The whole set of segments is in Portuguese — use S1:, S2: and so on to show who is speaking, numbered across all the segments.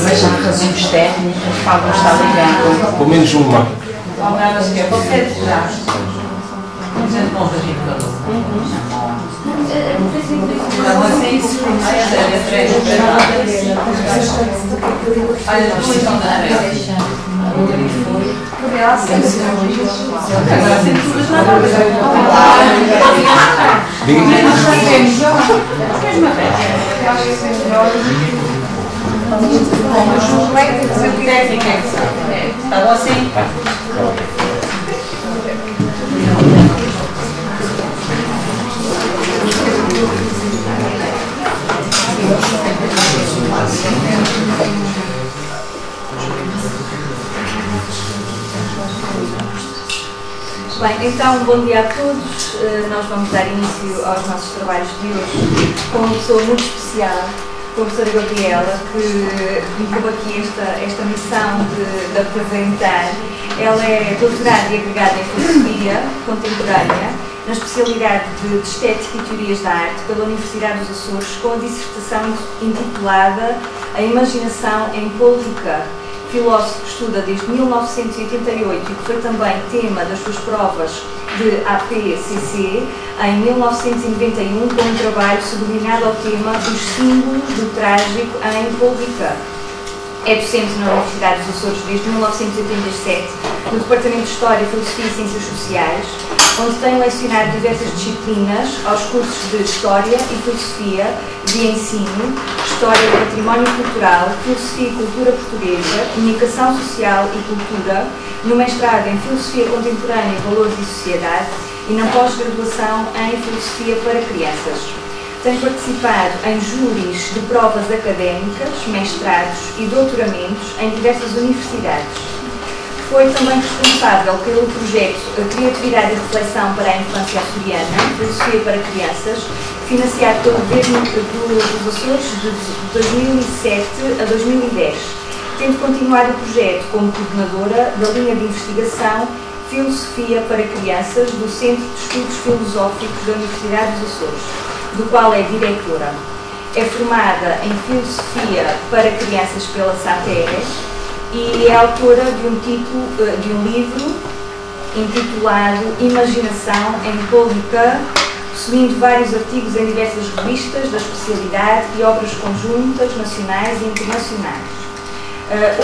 S1: Mas há razões técnicas para não estar ligado.
S2: Pelo menos uma.
S1: Está assim?
S3: Bem, então, bom dia a todos. Nós vamos dar início aos nossos trabalhos de hoje com uma pessoa muito especial, a professora Gabriela, que me deu aqui esta missão de apresentar. Ela é doutorada e agregada em Filosofia Contemporânea, na especialidade de Estética e Teorias da Arte, pela Universidade dos Açores, com a dissertação intitulada A Imaginação em Paul Ricoeur, filósofo que estuda desde 1988 e que foi também tema das suas provas de APCC em 1991, com um trabalho sublinhado ao tema Os Símbolos do Trágico em Paul Ricoeur. É docente na Universidade dos Açores desde 1987, no Departamento de História, Filosofia e Ciências Sociais, onde tem lecionado diversas disciplinas aos cursos de História e Filosofia de Ensino, História do Património Cultural, Filosofia e Cultura Portuguesa, Comunicação Social e Cultura, no mestrado em Filosofia Contemporânea, Valores e Sociedade e na pós-graduação em Filosofia para Crianças. Tem participado em júris de provas académicas, mestrados e doutoramentos em diversas universidades. Foi também responsável pelo projeto Criatividade e Reflexão para a Infância Açoriana, Filosofia para Crianças, financiado pelo Governo dos Açores de 2007 a 2010, tendo continuado o projeto como coordenadora da linha de investigação Filosofia para Crianças do Centro de Estudos Filosóficos da Universidade dos Açores, do qual é diretora. É formada em Filosofia para Crianças pela SATER e é autora de um livro intitulado Imaginação em Paul Ricoeur, possuindo vários artigos em diversas revistas da especialidade e obras conjuntas nacionais e internacionais.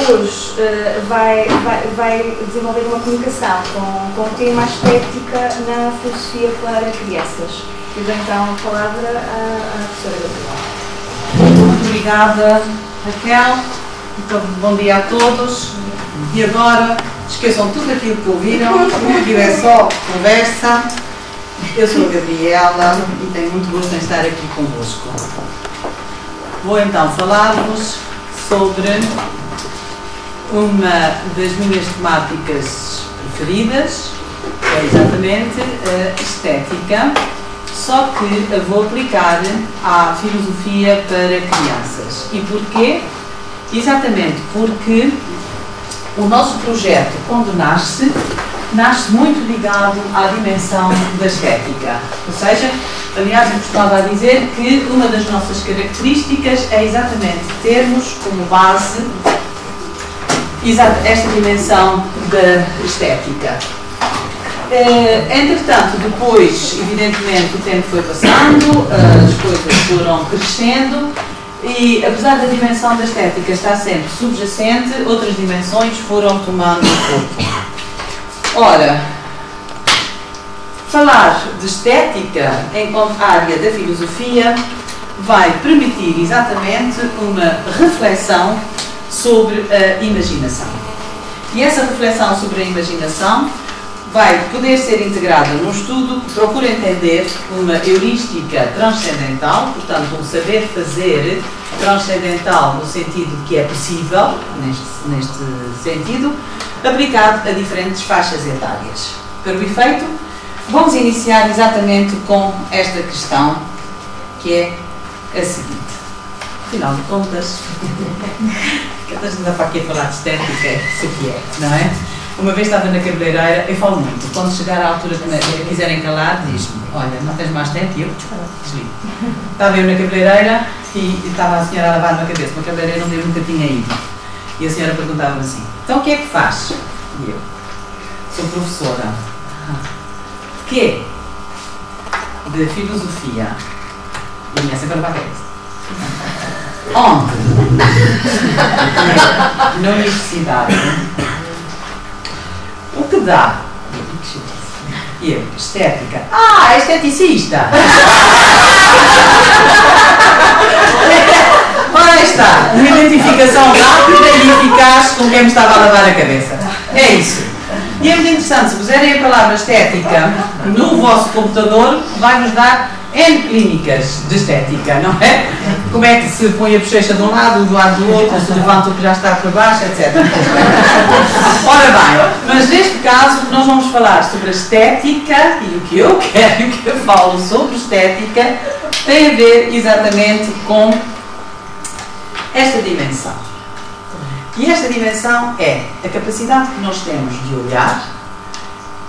S3: Hoje vai desenvolver uma comunicação com o tema estética na filosofia para crianças. Eu dou então a palavra à professora Gabriela.
S4: Muito obrigada, Raquel. Então, bom dia a todos. E agora, esqueçam tudo aquilo que ouviram, aquilo é só conversa. Eu sou a Gabriela e tenho muito gosto em estar aqui convosco. Vou então falar-vos sobre uma das minhas temáticas preferidas, que é exatamente a estética, só que a vou aplicar à filosofia para crianças. E porquê? Exatamente porque o nosso projeto, quando nasce muito ligado à dimensão da estética. Ou seja, aliás, eu gostava de dizer que uma das nossas características é exatamente termos como base esta dimensão da estética. Entretanto, depois, evidentemente, o tempo foi passando, as coisas foram crescendo e, apesar da dimensão da estética estar sempre subjacente, outras dimensões foram tomando corpo. Ora, falar de estética enquanto área da filosofia vai permitir exatamente uma reflexão sobre a imaginação. E essa reflexão sobre a imaginação vai poder ser integrada num estudo que procura entender uma heurística transcendental, portanto um saber fazer transcendental no sentido que é possível, neste sentido, aplicado a diferentes faixas etárias. Para o efeito, vamos iniciar exatamente com esta questão, que é a seguinte. afinal de contas, que a gente anda para aqui a falar de estética, isso aqui é, não é? Uma vez estava na cabeleireira, eu falo muito, quando chegar à altura que me quiserem calar, diz-me, olha, não tens mais tempo? E eu, desligo. Estava eu na cabeleireira e estava a senhora a lavar-me a cabeça, uma cabeleireira onde eu nunca tinha ido. E a senhora perguntava-me assim, então o que é que faz? E eu, sou professora. De quê? De filosofia. E a minha sempre levava a cabeça. Onde? Na universidade. O que dá? E eu, estética. Ah, é esteticista! Ora está, uma identificação rápida e eficaz com quem me estava a lavar a cabeça. É isso. E é muito interessante, se puserem a palavra estética no vosso computador, vai-vos dar N clínicas de estética, não é? Como é que se põe a bochecha de um lado, do lado do outro, se levanta o que já está para baixo, etc. Ora bem, mas neste caso nós vamos falar sobre a estética e o que eu quero, o que eu falo sobre estética tem a ver exatamente com esta dimensão. E esta dimensão é a capacidade que nós temos de olhar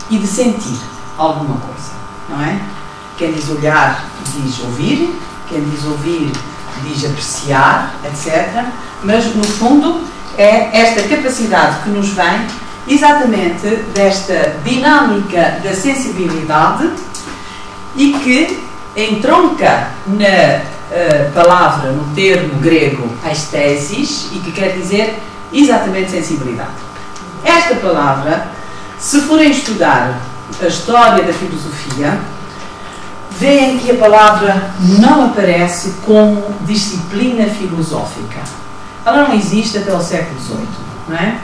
S4: e de sentir alguma coisa, não é? Quem diz olhar diz ouvir, quem diz ouvir diz apreciar, etc. Mas, no fundo, é esta capacidade que nos vem exatamente desta dinâmica da sensibilidade e que entronca na palavra, no termo grego aesthesis, e que quer dizer exatamente sensibilidade. Esta palavra, se forem estudar a história da filosofia, veem que a palavra não aparece como disciplina filosófica. Ela não existe até o século XVIII, não é?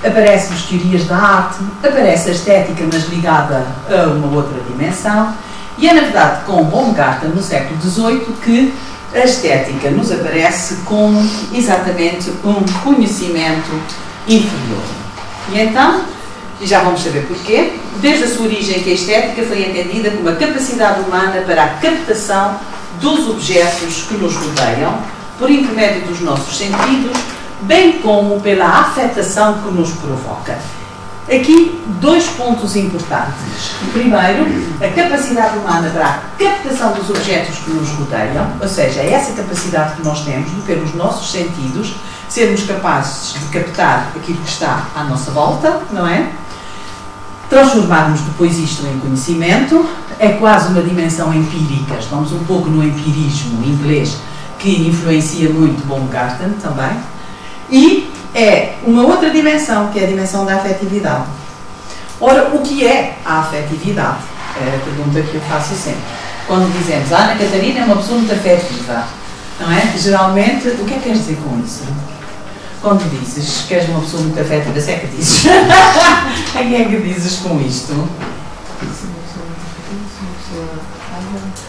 S4: Aparecem as teorias da arte, aparece a estética, mas ligada a uma outra dimensão, e é, na verdade, com Baumgarten, no século XVIII, que a estética nos aparece como exatamente um conhecimento inferior. E então, e já vamos saber porquê, desde a sua origem que a estética foi entendida como a capacidade humana para a captação dos objetos que nos rodeiam, por intermédio dos nossos sentidos, bem como pela afetação que nos provoca. Aqui, dois pontos importantes. Primeiro, a capacidade humana para a captação dos objetos que nos rodeiam, ou seja, é essa capacidade que nós temos de, pelos nossos sentidos, sermos capazes de captar aquilo que está à nossa volta, não é? Transformarmos depois isto em conhecimento, é quase uma dimensão empírica, estamos um pouco no empirismo inglês, que influencia muito Baumgarten também, e é uma outra dimensão, que é a dimensão da afetividade. Ora, o que é a afetividade? É a pergunta que eu faço sempre. Quando dizemos, a Ana Catarina é uma pessoa muito afetiva, não é? Geralmente, o que é que queres dizer com isso? Quando dizes que és uma pessoa muito afetiva, se é que dizes? A quem é que dizes com isto?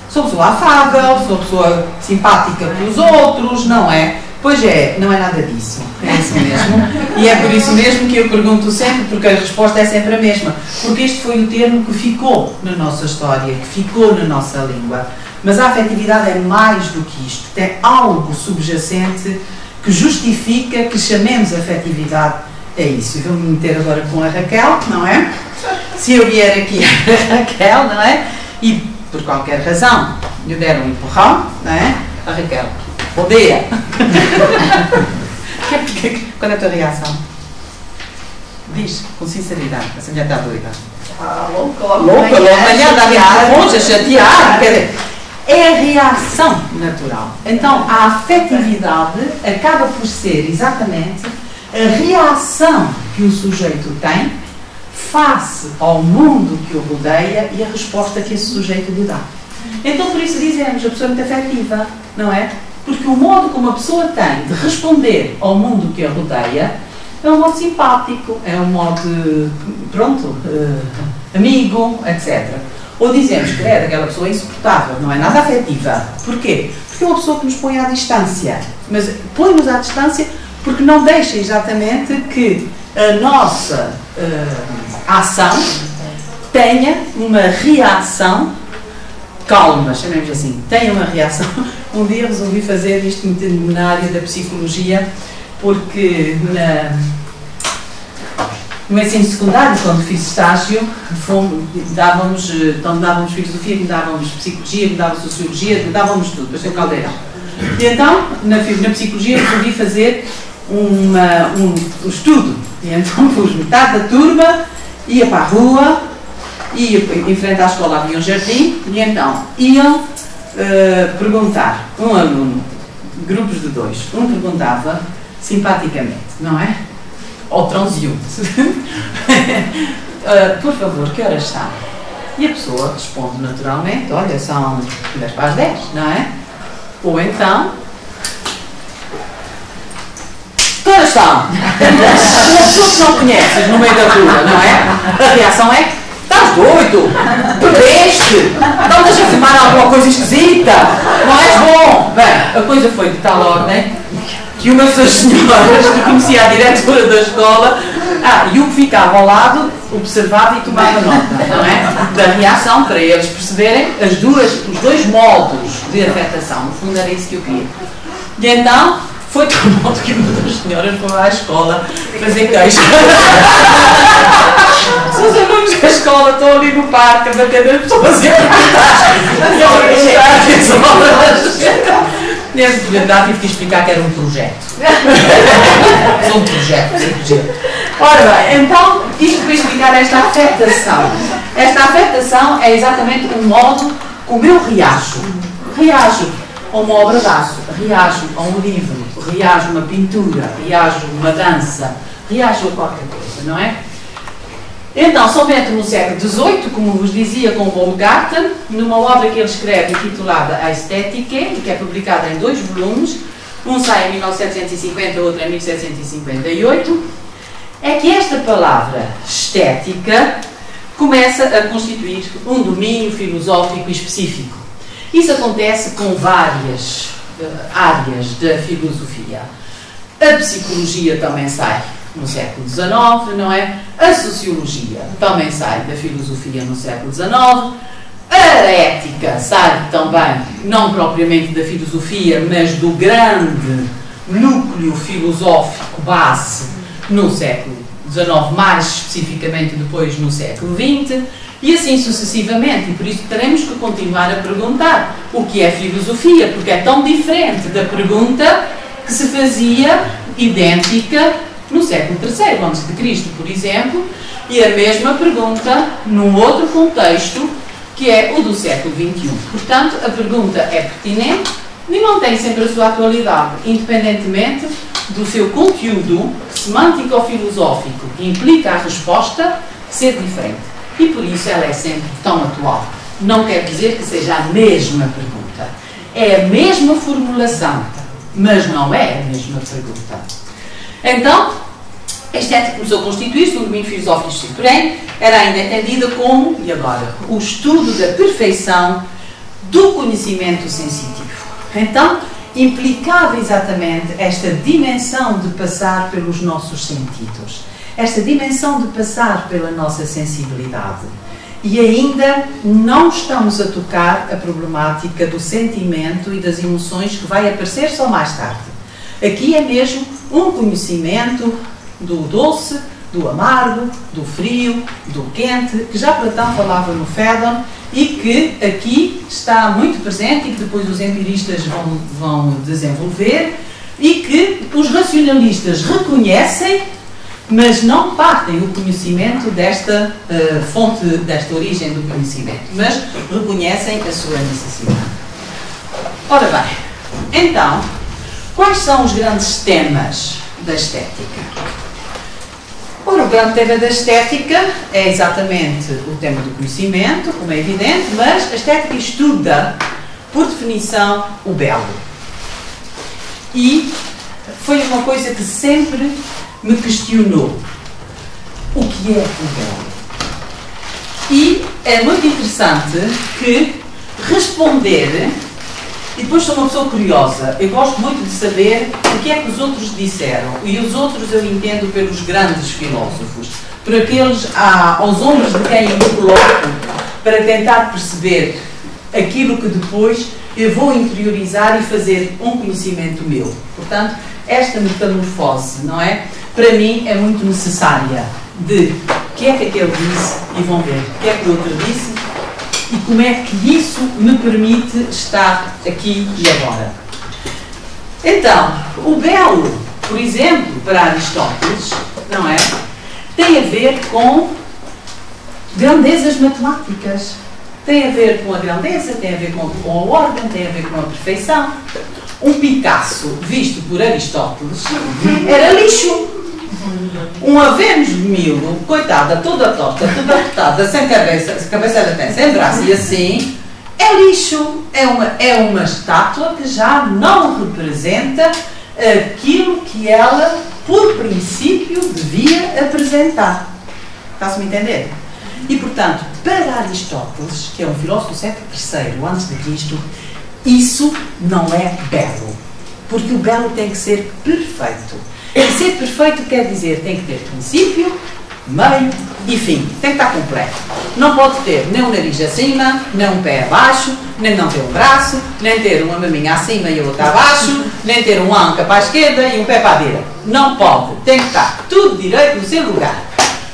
S4: Sou uma pessoa afável, sou uma pessoa simpática pelos outros, não é? Pois é, não é nada disso, é isso mesmo. E é por isso mesmo que eu pergunto sempre, porque a resposta é sempre a mesma. Porque este foi o termo que ficou na nossa história, que ficou na nossa língua. Mas a afetividade é mais do que isto, tem algo subjacente que justifica que chamemos afetividade a isso. E vou-me meter agora com a Raquel, não é? Se eu vier aqui a Raquel, não é? E por qualquer razão lhe der um empurrão, não é? A Raquel odeia. Qual é a tua reação? Diz, com sinceridade, essa mulher está doida. Louca, a chatear, quer dizer, é a reação natural. Então, a afetividade acaba por ser exatamente a reação que o sujeito tem face ao mundo que o rodeia e a resposta que esse sujeito lhe dá. Então, por isso dizemos, a pessoa é muito afetiva, não é? Porque o modo como a pessoa tem de responder ao mundo que a rodeia é um modo simpático, é um modo, pronto, amigo, etc. Ou dizemos que é daquela pessoa insuportável, não é nada afetiva. Porquê? Porque é uma pessoa que nos põe à distância. Mas põe-nos à distância porque não deixa exatamente que a nossa ação tenha uma reação calma, chamemos assim, tenha uma reação. Um dia resolvi fazer isto na área da psicologia, porque no ensino secundário, quando fiz estágio, dávamos filosofia, dávamos psicologia, dávamos sociologia, dávamos tudo, para ser caldeirão. E então, na psicologia, resolvi fazer um estudo. E então pus metade da turma, ia para a rua, ia em frente à escola, havia um jardim, e então iam perguntar, um aluno, grupos de 2, um perguntava simpaticamente, não é? Ou transeunte, por favor, que horas são? E a pessoa responde naturalmente, olha, são 10 para as 10, não é? Ou então, que horas são? Uma pessoa que não conheces no meio da rua, não é? A reação é, estás doido? Perdeste? Estás a afirmar alguma coisa esquisita? Não és bom? Bem, a coisa foi de tal ordem que uma das senhoras que conhecia a diretora da escola, e o que ficava ao lado observava e tomava nota, não é? Da reação, para eles perceberem os dois modos de afetação. No fundo era isso que eu queria. E então, foi tão modo que uma das senhoras foi à escola fazer queixa. Se os alunos da escola estão ali no parque a bater nas pessoas e a perguntar. Nesse verdade tive que explicar que era um projeto. Um projeto. Ora bem, então, isto para explicar esta afetação. Esta afetação é exatamente o modo como eu reajo. Reajo a uma obra de arte, reajo a um livro, reajo a uma pintura, reajo a uma dança, reajo a qualquer coisa, não é? Então, somente no século XVIII, como vos dizia, com Baumgarten, numa obra que ele escreve intitulada A Estética, que é publicada em 2 volumes, um sai em 1750, outro em 1758, é que esta palavra estética começa a constituir um domínio filosófico específico. Isso acontece com várias áreas da filosofia. A psicologia também sai no século XIX, não é? A sociologia também sai da filosofia no século XIX. A ética sai também, não propriamente da filosofia, mas do grande núcleo filosófico base no século XIX, mais especificamente depois no século XX, e assim sucessivamente. E por isso teremos que continuar a perguntar o que é filosofia, porque é tão diferente da pergunta que se fazia idêntica no século III a.C., por exemplo, e a mesma pergunta num outro contexto, que é o do século XXI. Portanto, a pergunta é pertinente e mantém sempre a sua atualidade, independentemente do seu conteúdo semântico-filosófico, que implica a resposta ser diferente. E por isso ela é sempre tão atual. Não quer dizer que seja a mesma pergunta. É a mesma formulação, mas não é a mesma pergunta. Então, a estética começou a constituir-se um domínio filosófico específico, porém, era ainda entendida como, e agora, o estudo da perfeição do conhecimento sensitivo. Então, implicava exatamente esta dimensão de passar pelos nossos sentidos, esta dimensão de passar pela nossa sensibilidade. E ainda não estamos a tocar a problemática do sentimento e das emoções que vai aparecer só mais tarde. Aqui é mesmo um conhecimento do doce, do amargo, do frio, do quente, que já Platão falava no Fédon e que aqui está muito presente e que depois os empiristas vão desenvolver e que os racionalistas reconhecem, mas não partem o conhecimento desta fonte, desta origem do conhecimento, mas reconhecem a sua necessidade. Ora bem, então, quais são os grandes temas da estética? Ora, o grande tema da estética é exatamente o tema do conhecimento, como é evidente, mas a estética estuda, por definição, o belo. E foi uma coisa que sempre me questionou. O que é o belo? E é muito interessante que responder. E depois sou uma pessoa curiosa, eu gosto muito de saber o que é que os outros disseram. E os outros eu entendo pelos grandes filósofos, por aqueles aos ombros de quem eu me coloco para tentar perceber aquilo que depois eu vou interiorizar e fazer um conhecimento meu. Portanto, esta metamorfose, não é? Para mim é muito necessária de o que é que aquele disse e vão ver o que é que o outro disse e como é que isso me permite estar aqui e agora. Então, o belo, por exemplo, para Aristóteles, não é? Tem a ver com grandezas matemáticas. Tem a ver com a grandeza, tem a ver com a ordem, tem a ver com a perfeição. Um Picasso, visto por Aristóteles, era lixo. Uma Vênus de Milo, coitada, toda torta, toda apertada, sem cabeça, cabeça até sem braço e assim, é lixo. É uma estátua que já não representa aquilo que ela, por princípio, devia apresentar. Está-se-me a entender? E, portanto, para Aristóteles, que é um filósofo do século III antes de Cristo, isso não é belo. Porque o belo tem que ser perfeito. E ser perfeito quer dizer, tem que ter princípio, meio e fim. Tem que estar completo. Não pode ter nem um nariz acima, nem um pé abaixo, nem não ter um braço, nem ter uma maminha acima e a outra abaixo, nem ter um anca para a esquerda e um pé para a direita. Não pode. Tem que estar tudo direito no seu lugar.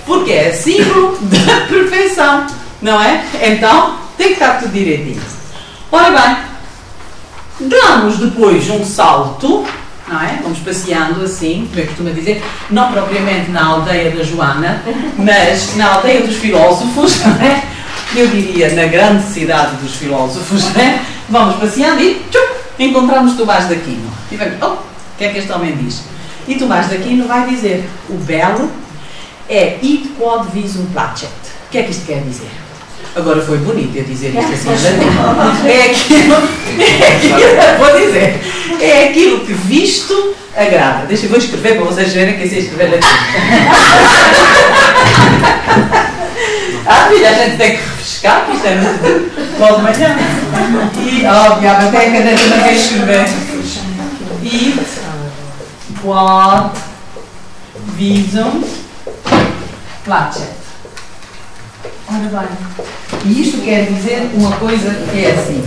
S4: Porque é símbolo da perfeição, não é? Então, tem que estar tudo direitinho. Ora bem, damos depois um salto, não é? Vamos passeando assim, como eu costumo dizer, não propriamente na aldeia da Joana, mas na aldeia dos filósofos, não é? Eu diria na grande cidade dos filósofos, não é? Vamos passeando e encontramos Tomás de Aquino. E vamos, o que é que este homem diz? E Tomás de Aquino vai dizer, o belo é id quod visum placet. O que é que isto quer dizer? Agora foi bonito eu dizer isto assim, vou dizer, é aquilo que visto agrada. Deixa eu vou escrever para vocês verem que eu sei escrever latim. Filha, a gente tem que refrescar, porque isto é muito bom de manhã. E, obviamente, até a caneta não quer escrever. Id quod visum placet. Ora bem, e isto quer dizer uma coisa que é assim,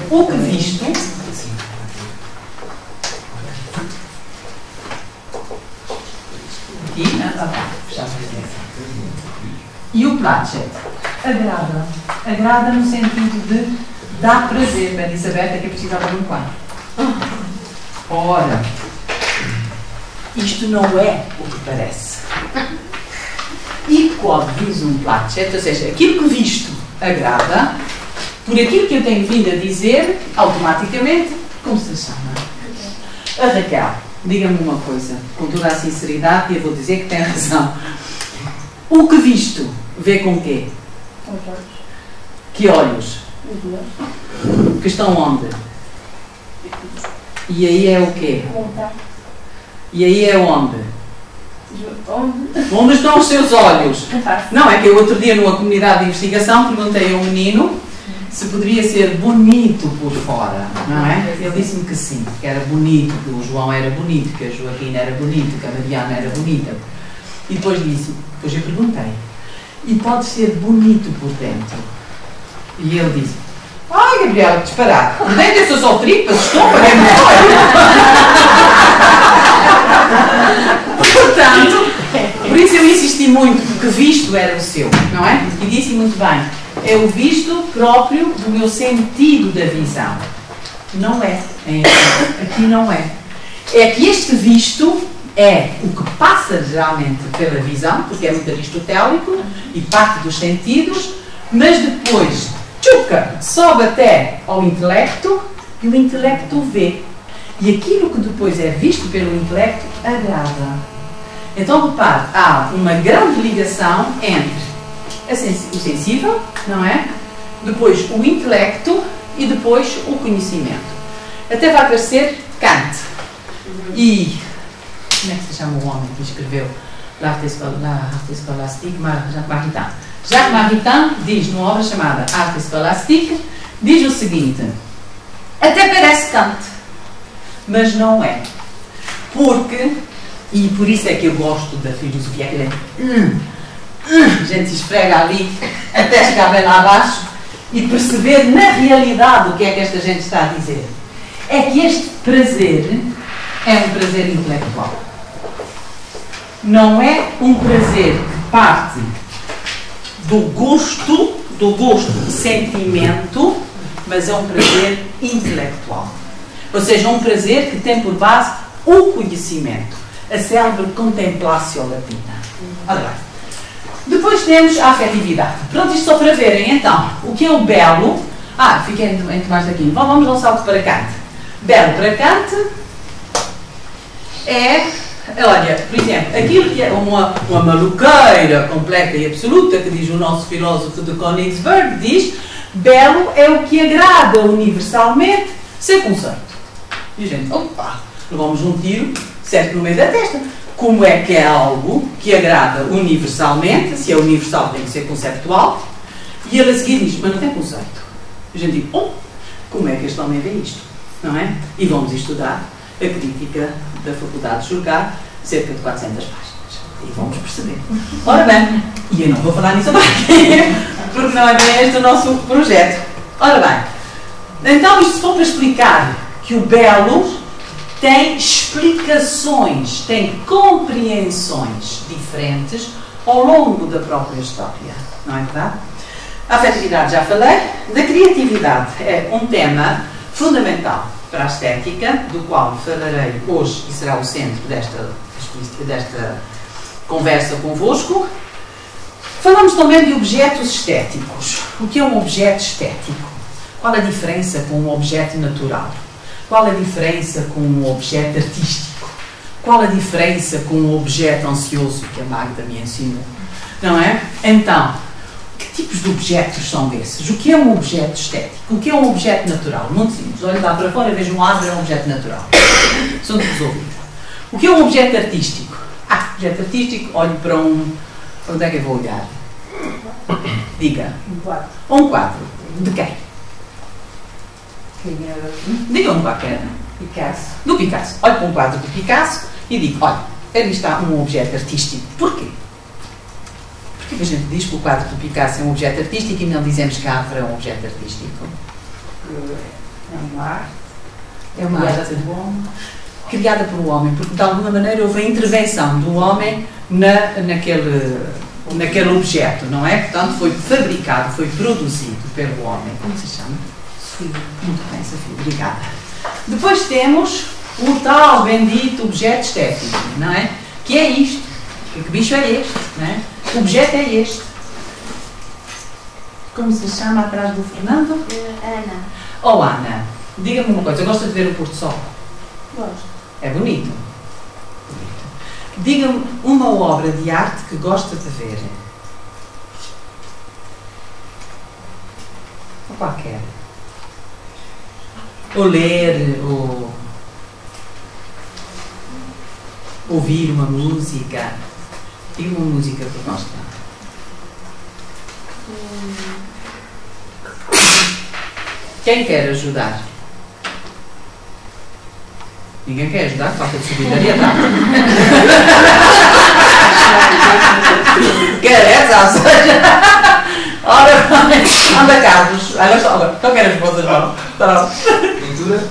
S4: o que visto aqui, e o placet agrada no sentido de dar prazer. Bem, disse a Berta que eu precisava de um quadro. Ora, isto não é o que parece. E quod visum placet, ou seja, aquilo que visto agrada, por aquilo que eu tenho vindo a dizer, automaticamente, como se chama? A Raquel, diga-me uma coisa, com toda a sinceridade, e eu vou dizer que tem razão. O que visto, vê com quê? Que olhos? Que estão onde? E aí é o quê? E aí é onde? Onde estão os seus olhos? Não, é que eu outro dia numa comunidade de investigação perguntei a um menino se poderia ser bonito por fora, não é? Ele disse-me que sim, que era bonito, que o João era bonito, que a Joaquina era bonita, que a Mariana era bonita. E depois eu perguntei, e pode ser bonito por dentro? E ele disse, ai Gabriela, disparado, por dentro eu sou só tripas, estou para Portanto, por isso eu insisti muito, porque visto era o seu, não é? E disse muito bem, é o visto próprio do meu sentido da visão. Não é. Aqui não é. É que este visto é o que passa geralmente pela visão, porque é muito aristotélico e parte dos sentidos, mas depois, sobe até ao intelecto e o intelecto vê. E aquilo que depois é visto pelo intelecto agrada. Então, repare, há uma grande ligação entre o sensível, não é? Depois o intelecto e depois o conhecimento. Até vai aparecer Kant. E, como é que se chama o homem que escreveu L'Arte Scolastique? Jacques Maritain. Jacques Maritain diz, numa obra chamada Arte Scolastique, diz o seguinte, até parece Kant, mas não é. Porque, e por isso é que eu gosto da filosofia, que a gente se esfrega ali até chegar bem lá abaixo e perceber na realidade o que é que esta gente está a dizer, é que este prazer é um prazer intelectual. Não é um prazer que parte do gosto de sentimento, mas é um prazer intelectual. Ou seja, um prazer que tem por base o conhecimento, a célebre contemplatio latina. Olha lá. Depois temos a afetividade. Pronto, isto só para verem, então, o que é o belo. Fiquei entre mais daqui. Vamos dar um salto para Kant. Belo para Kant é, olha, por exemplo, aquilo que é uma maluqueira completa e absoluta, que diz o nosso filósofo de Königsberg, diz, belo é o que agrada universalmente, sem conceito. E a gente, opa, levamos um tiro, certo no meio da testa. Como é que é algo que agrada universalmente, se é universal tem que ser conceptual, e ele a seguir diz, mas não tem conceito. A gente diz, como é que este homem vê isto? Não é? E vamos estudar a crítica da Faculdade de Julgar, cerca de 400 páginas. E vamos perceber. Ora bem, e eu não vou falar nisso aqui, porque não é bem este o nosso projeto. Ora bem, então isto só para explicar que o belo tem explicações, tem compreensões diferentes ao longo da própria história, não é verdade? A afetividade já falei, da criatividade é um tema fundamental para a estética, do qual falarei hoje e será o centro desta conversa convosco. Falamos também de objetos estéticos. O que é um objeto estético? Qual a diferença com um objeto natural? Qual a diferença com um objeto artístico? Qual a diferença com um objeto ansioso, que a Magda me ensinou? Não é? Então, que tipos de objetos são esses? O que é um objeto estético? O que é um objeto natural? Muito simples. Olho lá para fora e vejo um árvore, é um objeto natural. São resolvidos. O que é um objeto artístico? Objeto artístico, olho para um... Onde é que eu vou olhar? Diga.
S1: Um quadro.
S4: Um quadro. De quem? Diga-me qualquer.
S1: Picasso.
S4: Do Picasso. Olho para um quadro do Picasso e digo, olha, ali está um objeto artístico. Porquê? Porque a gente diz que o quadro do Picasso é um objeto artístico e não dizemos que a árvore é um objeto artístico?
S1: É uma arte.
S4: É uma arte criada pelo homem, porque de alguma maneira houve a intervenção do homem naquele objeto, não é? Portanto, foi fabricado, foi produzido pelo homem. Como se chama? Sofia. Muito bem, Sofia, obrigada. Depois temos o tal bendito objeto estético, não é? Que é isto. Que bicho é este, não é? O objeto é este. Como se chama atrás do Fernando?
S3: Ana.
S4: Oh, Ana, diga-me uma coisa, gosta de ver o pôr do sol?
S3: Gosto.
S4: É bonito. Diga-me uma obra de arte que gosta de ver. Ou qualquer. Ou ler, ou ouvir uma música. Diga uma música que gosta. Quem quer ajudar? Ninguém quer ajudar, falta de solidariedade. Queres, ou seja... Ora, anda Carlos. Agora, então queres as vossas mãos?
S2: Pintura?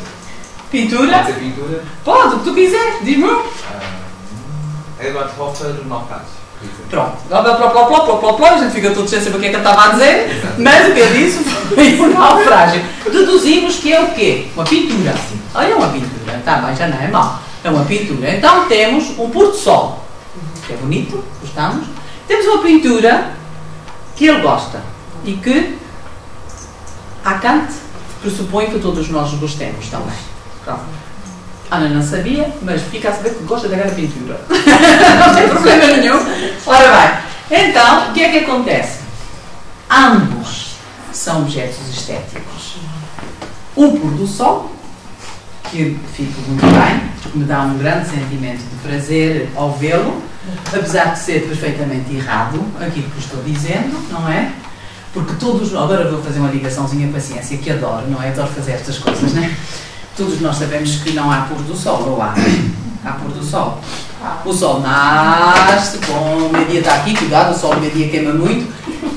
S4: Pintura?
S2: Pode ser pintura?
S4: Pode, o que tu quiseres, diz-me.
S2: Edward Hopper, Knockout.
S4: Pronto, a gente fica todo sem saber o que é que ele estava a dizer, mas o que ele disse foi um naufrágio. Deduzimos que é o quê? Uma pintura. Olha, uma pintura, está bem, já não é mau. É uma pintura. Então temos um pôr do sol, que é bonito, gostamos. Temos uma pintura que ele gosta e que a Kant pressupõe que todos nós gostemos também. Pronto. Ana não sabia, mas fica a saber que gosta daquela pintura. Não tem problema nenhum. Ora bem, então, o que é que acontece? Ambos são objetos estéticos. Um pôr do sol, que fico muito bem, me dá um grande sentimento de prazer ao vê-lo, apesar de ser perfeitamente errado aquilo que estou dizendo, não é? Porque todos, agora vou fazer uma ligaçãozinha com a ciência, que adoro, não é? Adoro fazer estas coisas, não é? Todos nós sabemos que não há pôr do sol, ou há? Há pôr do sol. O sol nasce, bom, o meio-dia está aqui, cuidado, o sol o meio-dia queima muito,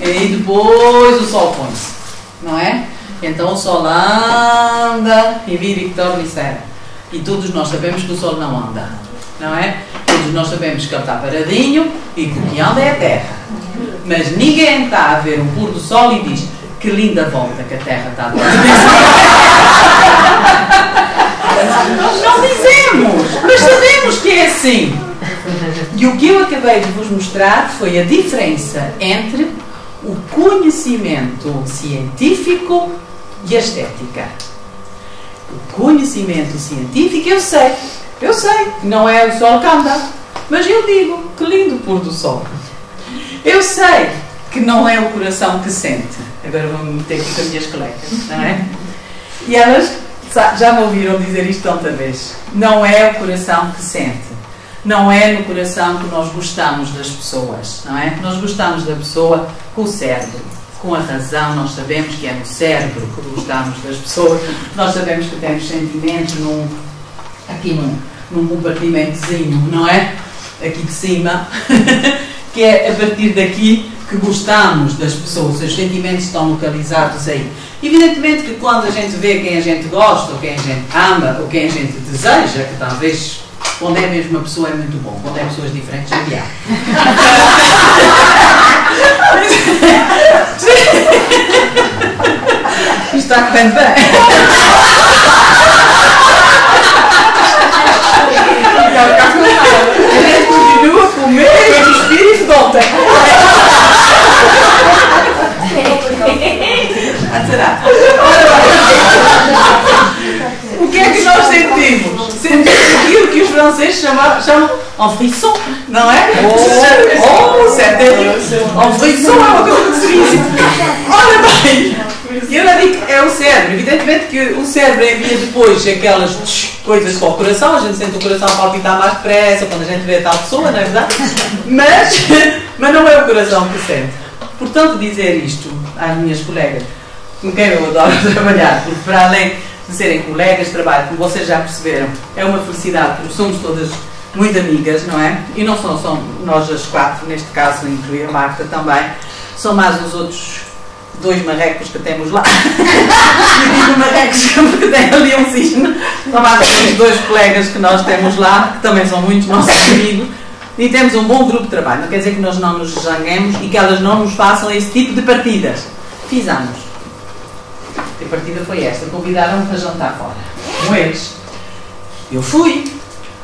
S4: e depois o sol põe-se. não é? Então o Sol anda e vira e torna e serve. E todos nós sabemos que o Sol não anda, não é? Todos nós sabemos que ele está paradinho e que o que anda é a Terra. Mas ninguém está a ver um pôr do Sol e diz: que linda volta que a Terra está a dar. Não dizemos, mas sabemos que é assim. E o que eu acabei de vos mostrar foi a diferença entre o conhecimento científico e a estética. O conhecimento científico eu sei, não é o Sol que anda, mas eu digo: que lindo pôr do Sol. Eu sei que não é o coração que sente. Agora vou-me meter aqui com as minhas colegas, não é? E elas já me ouviram dizer isto tanta vez. Não é o coração que sente. Não é no coração que nós gostamos das pessoas, não é? Nós gostamos da pessoa com o cérebro, com a razão. Nós sabemos que é no cérebro que gostamos das pessoas. Nós sabemos que temos sentimentos aqui num compartimentozinho, não é? Aqui de cima, que é a partir daqui que gostamos das pessoas. Os sentimentos estão localizados aí. Evidentemente que quando a gente vê quem a gente gosta, ou quem a gente ama, ou quem a gente deseja, que talvez quando é mesmo uma pessoa é muito bom, quando é pessoas diferentes é pior. Isto está correndo bem. A gente continua com o mesmo espírito de ontem. Será? O que é que nós sentimos? Sentimos aquilo que os franceses chamam en frisson, não é? En frisson é uma coisa que se diz. Olha bem, eu não digo que é o cérebro. Evidentemente que o cérebro envia depois aquelas coisas para o coração. A gente sente o coração palpitar mais depressa quando a gente vê a tal pessoa, não é verdade? Mas não é o coração que sente. Portanto, dizer isto às minhas colegas, com quem eu adoro trabalhar, porque para além de serem colegas de trabalho, como vocês já perceberam, é uma felicidade, porque somos todas muito amigas, não é? E não são nós as quatro, neste caso incluir a Marta também, são mais os outros 2 marrecos que temos lá. E digo marrecos porque tem ali um cisne. São mais os 2 colegas que nós temos lá, que também são muitos nossos amigos. E temos um bom grupo de trabalho. Não quer dizer que nós não nos zanguemos e que elas não nos façam esse tipo de partidas. Fizemos. A partida foi esta. Convidaram-me para jantar fora. Com eles. Eu fui.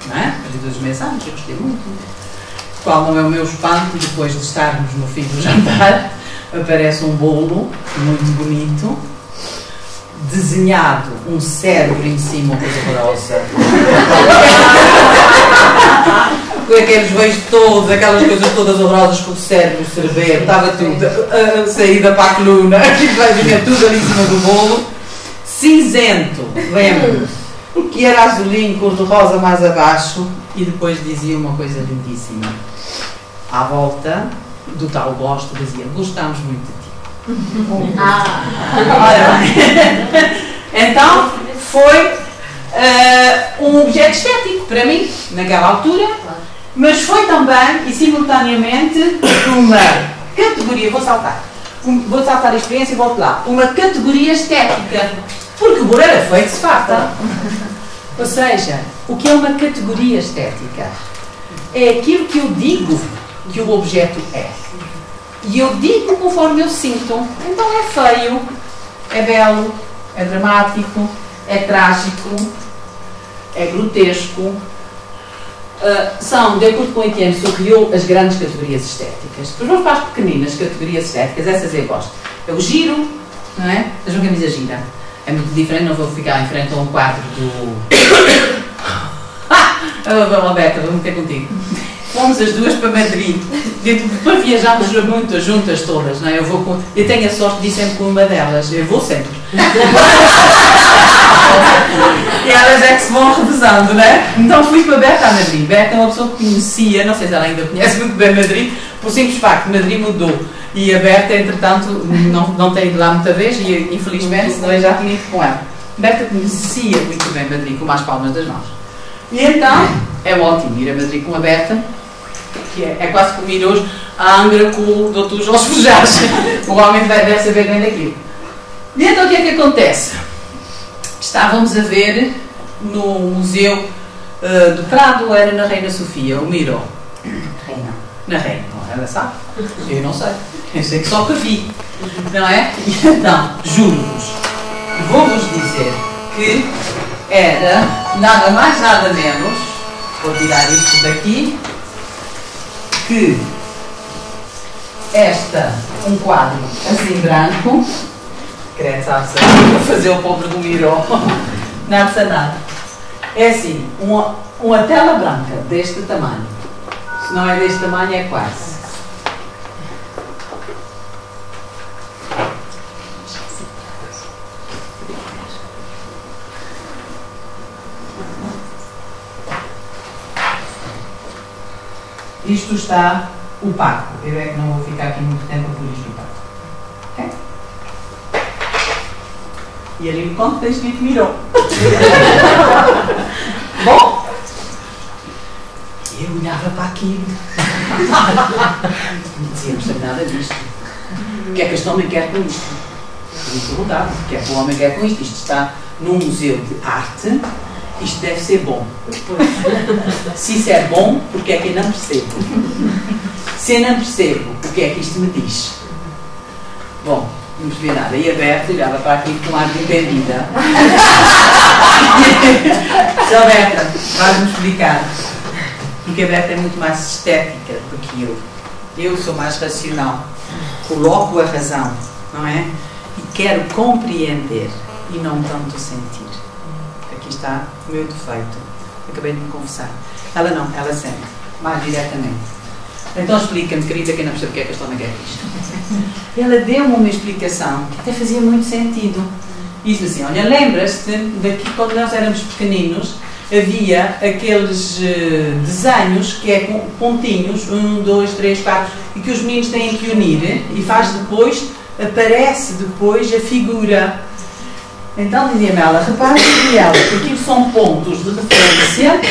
S4: Não é? Faz 2 meses antes. Eu gostei muito. Qual não é o meu espanto, depois de estarmos no fim do jantar, aparece um bolo muito bonito, desenhado um cérebro em cima, uma coisa horrorosa. Com aqueles beijos todos, aquelas coisas todas horrorosas com o cérebro, o cerebelo, estava tudo a sair da para a coluna, vinha tudo ali em cima do bolo, cinzento, lembro, que era azulinho, cor-de-rosa mais abaixo, e depois dizia uma coisa lindíssima. À volta do tal gosto, dizia: gostamos muito de ti. Ora bem. Então, foi um objeto estético para mim, naquela altura, mas foi também, e simultaneamente, uma categoria, vou saltar a experiência e volto lá, uma categoria estética, porque o bolo era feito de farta. Ou seja, o que é uma categoria estética? É aquilo que eu digo que o objeto é. E eu digo conforme eu sinto. Então é feio, é belo, é dramático, é trágico, é grotesco. São, de acordo com o Etienne Souriau, as grandes categorias estéticas. Depois vamos para as pequeninas categorias estéticas, essas eu gosto. É o giro, não é? Veja uma camisa gira. É muito diferente, não vou ficar em frente a um quadro do... Roberta, vou meter contigo. Fomos as duas para Madrid. Depois viajámos muito juntas todas, não é? Eu tenho a sorte de ir sempre com uma delas. Eu vou sempre. E elas é que se vão revezando, não é? Então fui para Berta a Madrid. Berta é uma pessoa que conhecia, não sei se ela ainda conhece muito bem Madrid, por simples facto, Madrid mudou. E a Berta, entretanto, não tem ido lá muita vez e, infelizmente, senão eu já tinha ido com ela. Berta conhecia muito bem Madrid, com as palmas das mãos. E então, é ótimo ir a Madrid com a Berta, que é quase como ir hoje à Angra com o Dr. Jorge Fujares. O homem deve saber bem daquilo. E então o que é que acontece? Estávamos a ver no Museu do Prado, era na Reina Sofia, o Miró.
S1: Reina.
S4: Na Reina, não, ela sabe? Eu não sei. Eu sei que só que vi. Não é? E então, juro-vos, vou-vos dizer que era nada mais, nada menos, vou tirar isto daqui, que um quadro assim branco, credo, sabe-se, vou fazer o pobre do Miró, nada de nada. É assim, uma tela branca deste tamanho. Se não é deste tamanho, é quase. Isto está opaco. Eu é que não vou ficar aqui muito tempo por isto opaco. Ok? E ali no canto tem escrito Miró. Bom, eu olhava para aquilo. Não dizia, não sei nada disto. O que é que este homem quer com isto? Eu perguntava, o que é que o homem quer com isto? Isto está num museu de arte. Isto deve ser bom. Se isso é bom, porque é que eu não percebo? Se eu não percebo, o que é que isto me diz? Bom, não percebia nada. E a Berta olhava para aqui com ar de entendida. Só Berta, vais-me explicar. Porque a Berta é muito mais estética do que eu. Eu sou mais racional. Coloco a razão, não é? E quero compreender e não tanto sentir. Aqui está o meu defeito. Acabei de me confessar. Ela não, ela sente. Mais diretamente. Então explica-me, querida, que eu não percebo o que é que esta homem quer isto. Ela deu-me uma explicação que até fazia muito sentido. Diz-me assim, olha, lembras-te daqui quando nós éramos pequeninos, havia aqueles desenhos que é com pontinhos, 1, 2, 3, 4, e que os meninos têm que unir e faz depois, aparece depois a figura. Então dizia-me ela, repara que ela, que aquilo são pontos de referência,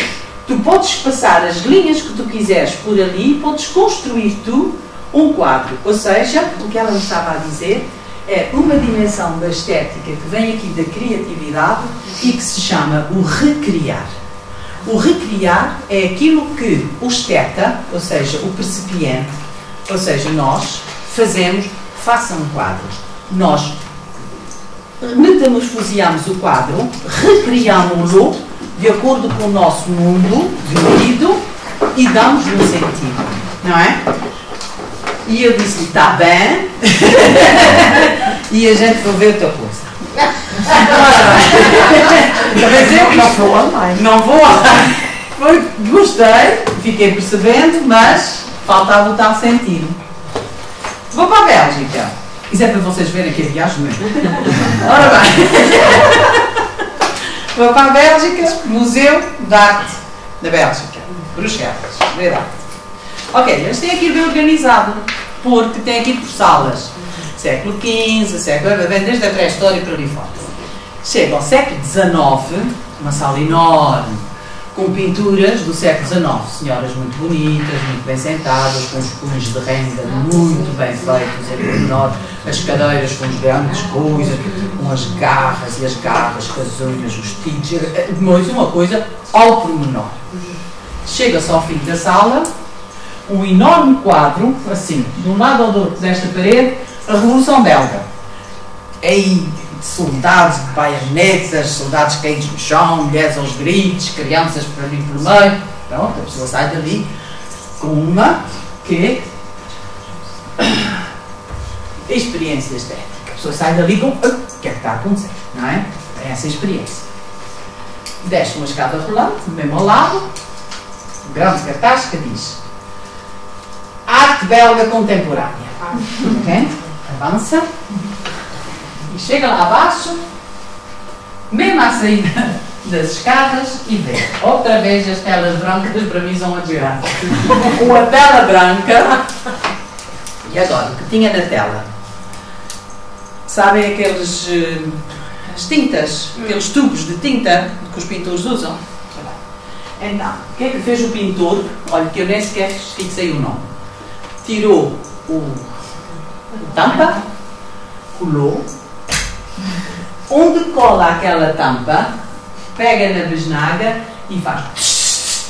S4: tu podes passar as linhas que tu quiseres por ali e podes construir tu um quadro. Ou seja, o que ela me estava a dizer é uma dimensão da estética que vem aqui da criatividade e que se chama o recriar. O recriar é aquilo que o esteta, ou seja, o percipiente, ou seja, nós fazemos, faça um quadro. Nós metamorfoseamos o quadro, recriámo-lo de acordo com o nosso mundo vivido e damos-lhe um sentido, não é? E eu disse-lhe, está bem, e a gente vai ver outra coisa. Não vou gostei, fiquei percebendo, mas faltava o tal sentido. Vou para a Bélgica. Isso é para vocês verem que a viagem não é. Ora bem. Vou para a Bélgica, Museu de Arte da Bélgica, Bruxelas, verdade. Ok, eles têm aqui bem organizado, porque tem aqui por salas. Século XV, vem desde a pré-história para ali fora. Chega ao século XIX, uma sala enorme, com pinturas do século XIX. Senhoras muito bonitas, muito bem sentadas, com os punhos de renda muito bem feitos, é enorme. As cadeiras com as grandes coisas, com as garras e as garras, com as unhas, os tiques, mas uma coisa ao pormenor. Chega-se ao fim da sala, um enorme quadro, assim, de um lado ao outro desta parede, a Revolução Belga. Aí, soldados de baionetas, soldados caídos no chão, mulheres aos gritos, crianças para ali por meio. Pronto, a pessoa sai dali com uma que experiência estética. A pessoa sai dali com o que é que está a acontecer, não é? É essa experiência. Desce uma escada rolante, mesmo ao lado, um grande cartaz que diz Arte Belga Contemporânea. Ok? Avança e chega lá abaixo, mesmo à saída das escadas, e vê outra vez as telas brancas para mim são admirar. Uma tela branca. E agora, o que tinha na tela? Sabem aqueles as tintas, aqueles tubos de tinta que os pintores usam? Então, o que é que fez o pintor? Olha, que eu nem sequer fixei o nome. Tirou o tampa, colou, Onde cola aquela tampa, pega na besnaga e faz.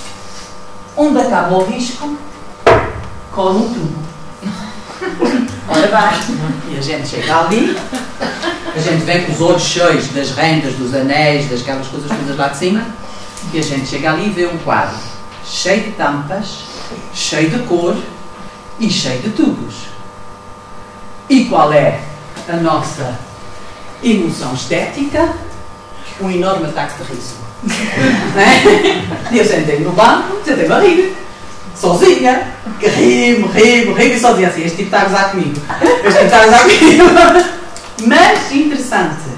S4: Onde acaba o risco, cola um tubo. Ora bem, e a gente chega ali, a gente vem com os olhos cheios das rendas, dos anéis, daquelas coisas todas lá de cima, e a gente chega ali e vê um quadro cheio de tampas, cheio de cor e cheio de tubos. E qual é a nossa emoção estética? Um enorme ataque de riso. Não é? E eu sentei no banco, sentei-me a rir, sozinha, que rimo, e só dizia assim: este tipo está a gozar comigo, este tipo está a gozar comigo. Mas interessante,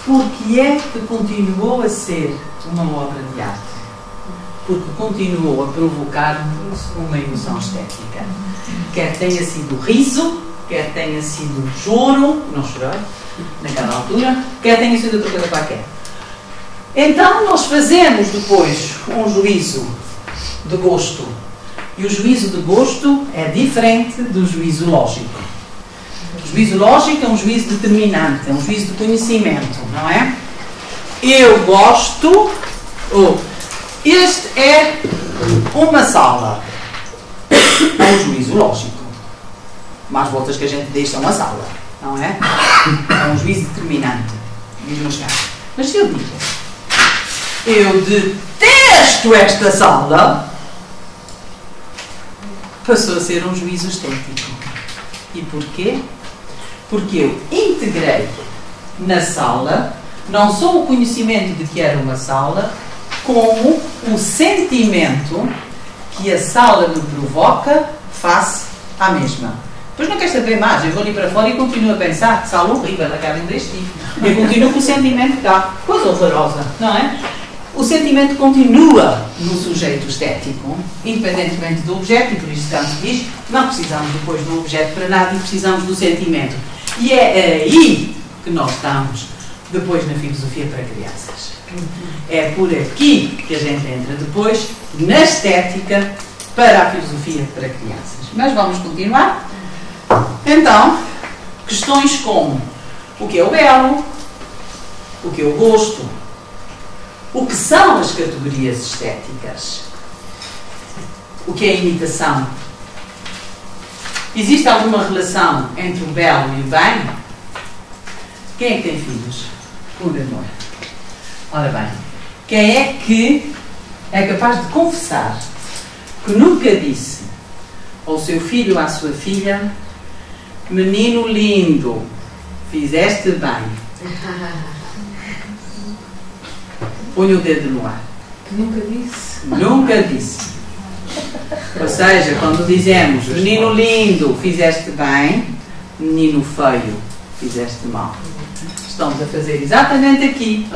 S4: porque é que continuou a ser uma obra de arte? Porque continuou a provocar-nos uma emoção estética. Quer tenha sido riso, quer tenha sido choro, não chorei naquela altura, quer tenha sido outra coisa qualquer. Então nós fazemos depois um juízo de gosto. E o juízo de gosto é diferente do juízo lógico. O juízo lógico é um juízo determinante, é um juízo de conhecimento, não é? Eu gosto, este é uma sala. É um juízo lógico. Mais voltas que a gente deixa uma sala, não é? É um juízo determinante. Mas se eu digo, eu detesto esta sala, passou a ser um juízo estético. E porquê? Porque eu integrei na sala não só o conhecimento de que era uma sala, como o sentimento que a sala me provoca face à mesma. Depois não quer saber mais, eu vou ali para fora e continuo a pensar que sala horrível, aquela ainda estive. Eu continuo com o sentimento que há coisa horrorosa, não é? O sentimento continua no sujeito estético, independentemente do objeto, e por isso Kant diz, não precisamos depois do objeto para nada e precisamos do sentimento. E é aí que nós estamos depois na filosofia para crianças. É por aqui que a gente entra depois na estética para a filosofia para crianças. Mas vamos continuar. Então, questões como o que é o belo, o que é o gosto, o que são as categorias estéticas, o que é a imitação. Existe alguma relação entre o belo e o bem? Quem é que tem filhos? Por amor. Ora bem, quem é que é capaz de confessar que nunca disse ao seu filho ou à sua filha: menino lindo, fizeste bem? Põe o dedo no ar.
S1: Que nunca disse.
S4: Nunca disse. Ou seja, quando dizemos menino lindo, fizeste bem, menino feio, fizeste mal. Estamos a fazer exatamente aqui.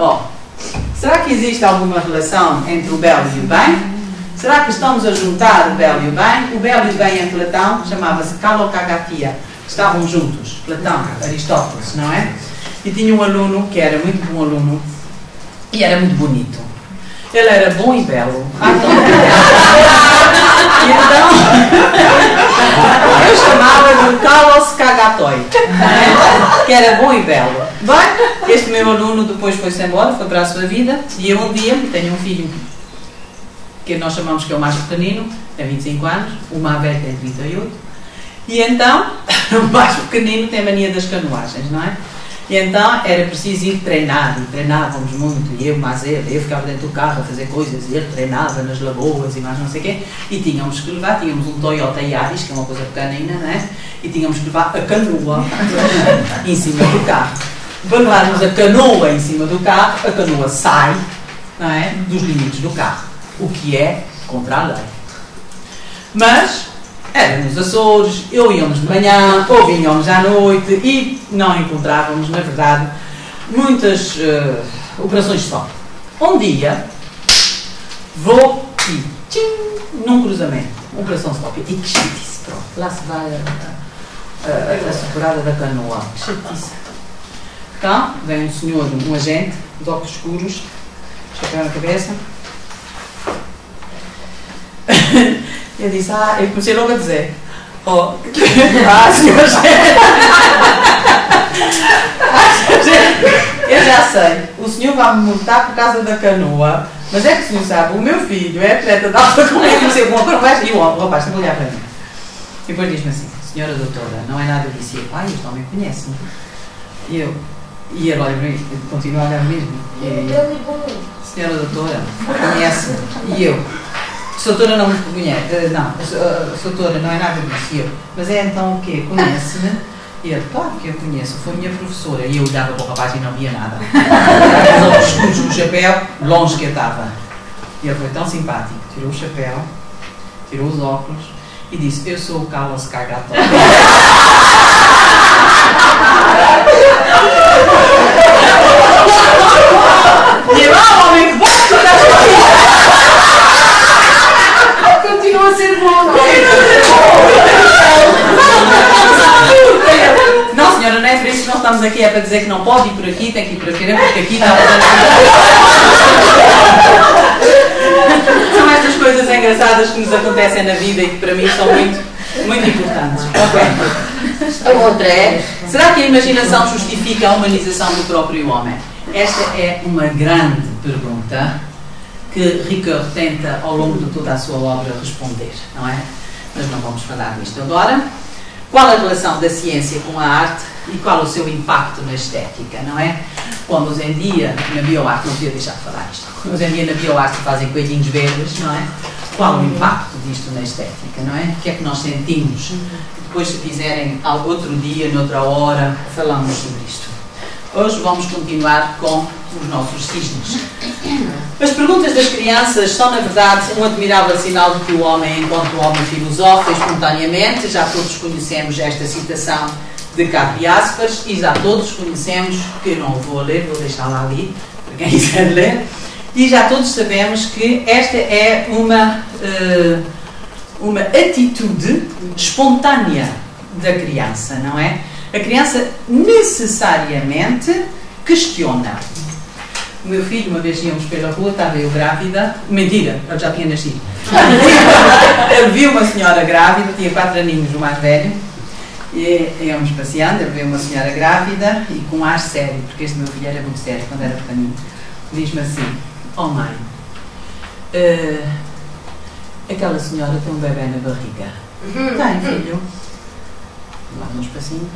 S4: Será que existe alguma relação entre o belo e o bem? Será que estamos a juntar o belo e o bem? O belo e o bem em Platão chamava-se kalokagatia. Estavam juntos, Platão, Aristóteles, não é? E tinha um aluno que era muito bom aluno e era muito bonito. Ele era bom e belo. E então, eu chamava-lhe Kalos Kagatoi, que era bom e belo. Bem, este meu aluno depois foi-se embora, foi para a sua vida, e eu um dia tenho um filho que nós chamamos que é o mais pequenino, tem 25 anos, o mais velho tem 38, e então, o mais pequenino tem a mania das canoagens, não é? E então era preciso ir treinar, e treinávamos muito, e eu mais ele, eu ficava dentro do carro a fazer coisas, e ele treinava nas lagoas e mais não sei o quê, e tínhamos que levar, tínhamos um Toyota Yaris, que é uma coisa pequenina, não é? E tínhamos que levar a canoa em cima do carro. Para levarmos a canoa em cima do carro, a canoa sai, não é, dos limites do carro, o que é contra a lei. Mas era nos Açores, ou íamos de manhã, ou vinhamos à noite, e não encontrávamos, na verdade, muitas operações de sol. Um dia, vou e tchim, num cruzamento, operação stop, e que chatice, pronto, lá se vai a separada da canoa, que chatice. Então, vem um senhor, um agente, de óculos escuros, chapéu na cabeça. Eu disse, eu comecei logo a dizer, senhor agente. sei, o senhor vai-me multar por causa da canoa, mas é que o senhor sabe, o meu filho é atleta de alta competição, e o rapaz está a olhar para mim. E depois diz-me assim, senhora doutora, não é nada disso. E eu, este homem conhece-me. E ele olha para mim, continua a olhar mesmo. Senhora doutora, conhece-me. E eu, doutora não me conhece. Não, doutora não é nada disso. E eu, mas é então o quê? Conhece-me? E ele, claro que eu conheço, foi minha professora. E eu olhava para o rapaz e não via nada. Os olhos escuros no chapéu, longe que eu estava. E ele foi tão simpático, tirou o chapéu, tirou os óculos e disse, eu sou o Carlos Cagato. E eu, homem, que bom que tu estás aqui! Continua a ser bom, não é? Não, senhora, não é por isso que nós estamos aqui, é para dizer que não pode ir por aqui, tem que ir por aqui, porque aqui está São estas coisas engraçadas que nos acontecem na vida e que para mim são muito, muito importantes. Okay. A outra é, será que a imaginação justifica a humanização do próprio homem? Esta é uma grande pergunta que Ricoeur tenta ao longo de toda a sua obra responder, não é? Mas não vamos falar disto agora. Qual a relação da ciência com a arte e qual o seu impacto na estética, não é? Quando hoje em dia, na bioarte, não podia deixar de falar isto, hoje em dia na bioarte fazem coelhinhos verdes, não é? Qual o impacto disto na estética, não é? O que é que nós sentimos? Depois, se quiserem, outro dia, noutra hora, falamos sobre isto. Hoje vamos continuar com os nossos cisnes. As perguntas das crianças são, na verdade, um admirável sinal de que o homem, enquanto homem, filosofa espontaneamente. Já todos conhecemos esta citação de Capri Aspas e já todos conhecemos, que eu não vou ler, vou deixá-la ali, para quem quiser ler, e já todos sabemos que esta é uma atitude espontânea da criança, não é? A criança necessariamente questiona. O meu filho, uma vez íamos pela rua, estava eu grávida. Mentira, eu já tinha nascido. Ele viu uma senhora grávida, tinha 4 aninhos, o mais velho. E íamos passeando, ele viu uma senhora grávida e com ar sério, porque este meu filho era muito sério quando era pequenino. Diz-me assim, oh mãe, aquela senhora tem um bebê na barriga. Tem, filho. Lá uns passinhos.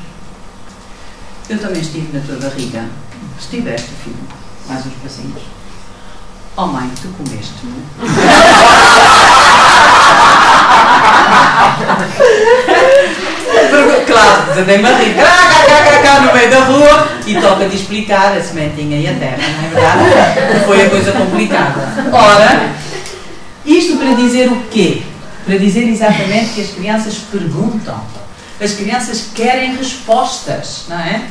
S4: Eu também estive na tua barriga. Estiveste, filho. Mais uns passinhos. Oh mãe, tu comeste-me. Claro, já tem barriga. No meio da rua e toca de explicar a sementinha e a terra, não é verdade? Foi a coisa complicada. Ora, isto para dizer o quê? Para dizer exatamente que as crianças perguntam. As crianças querem respostas, não é?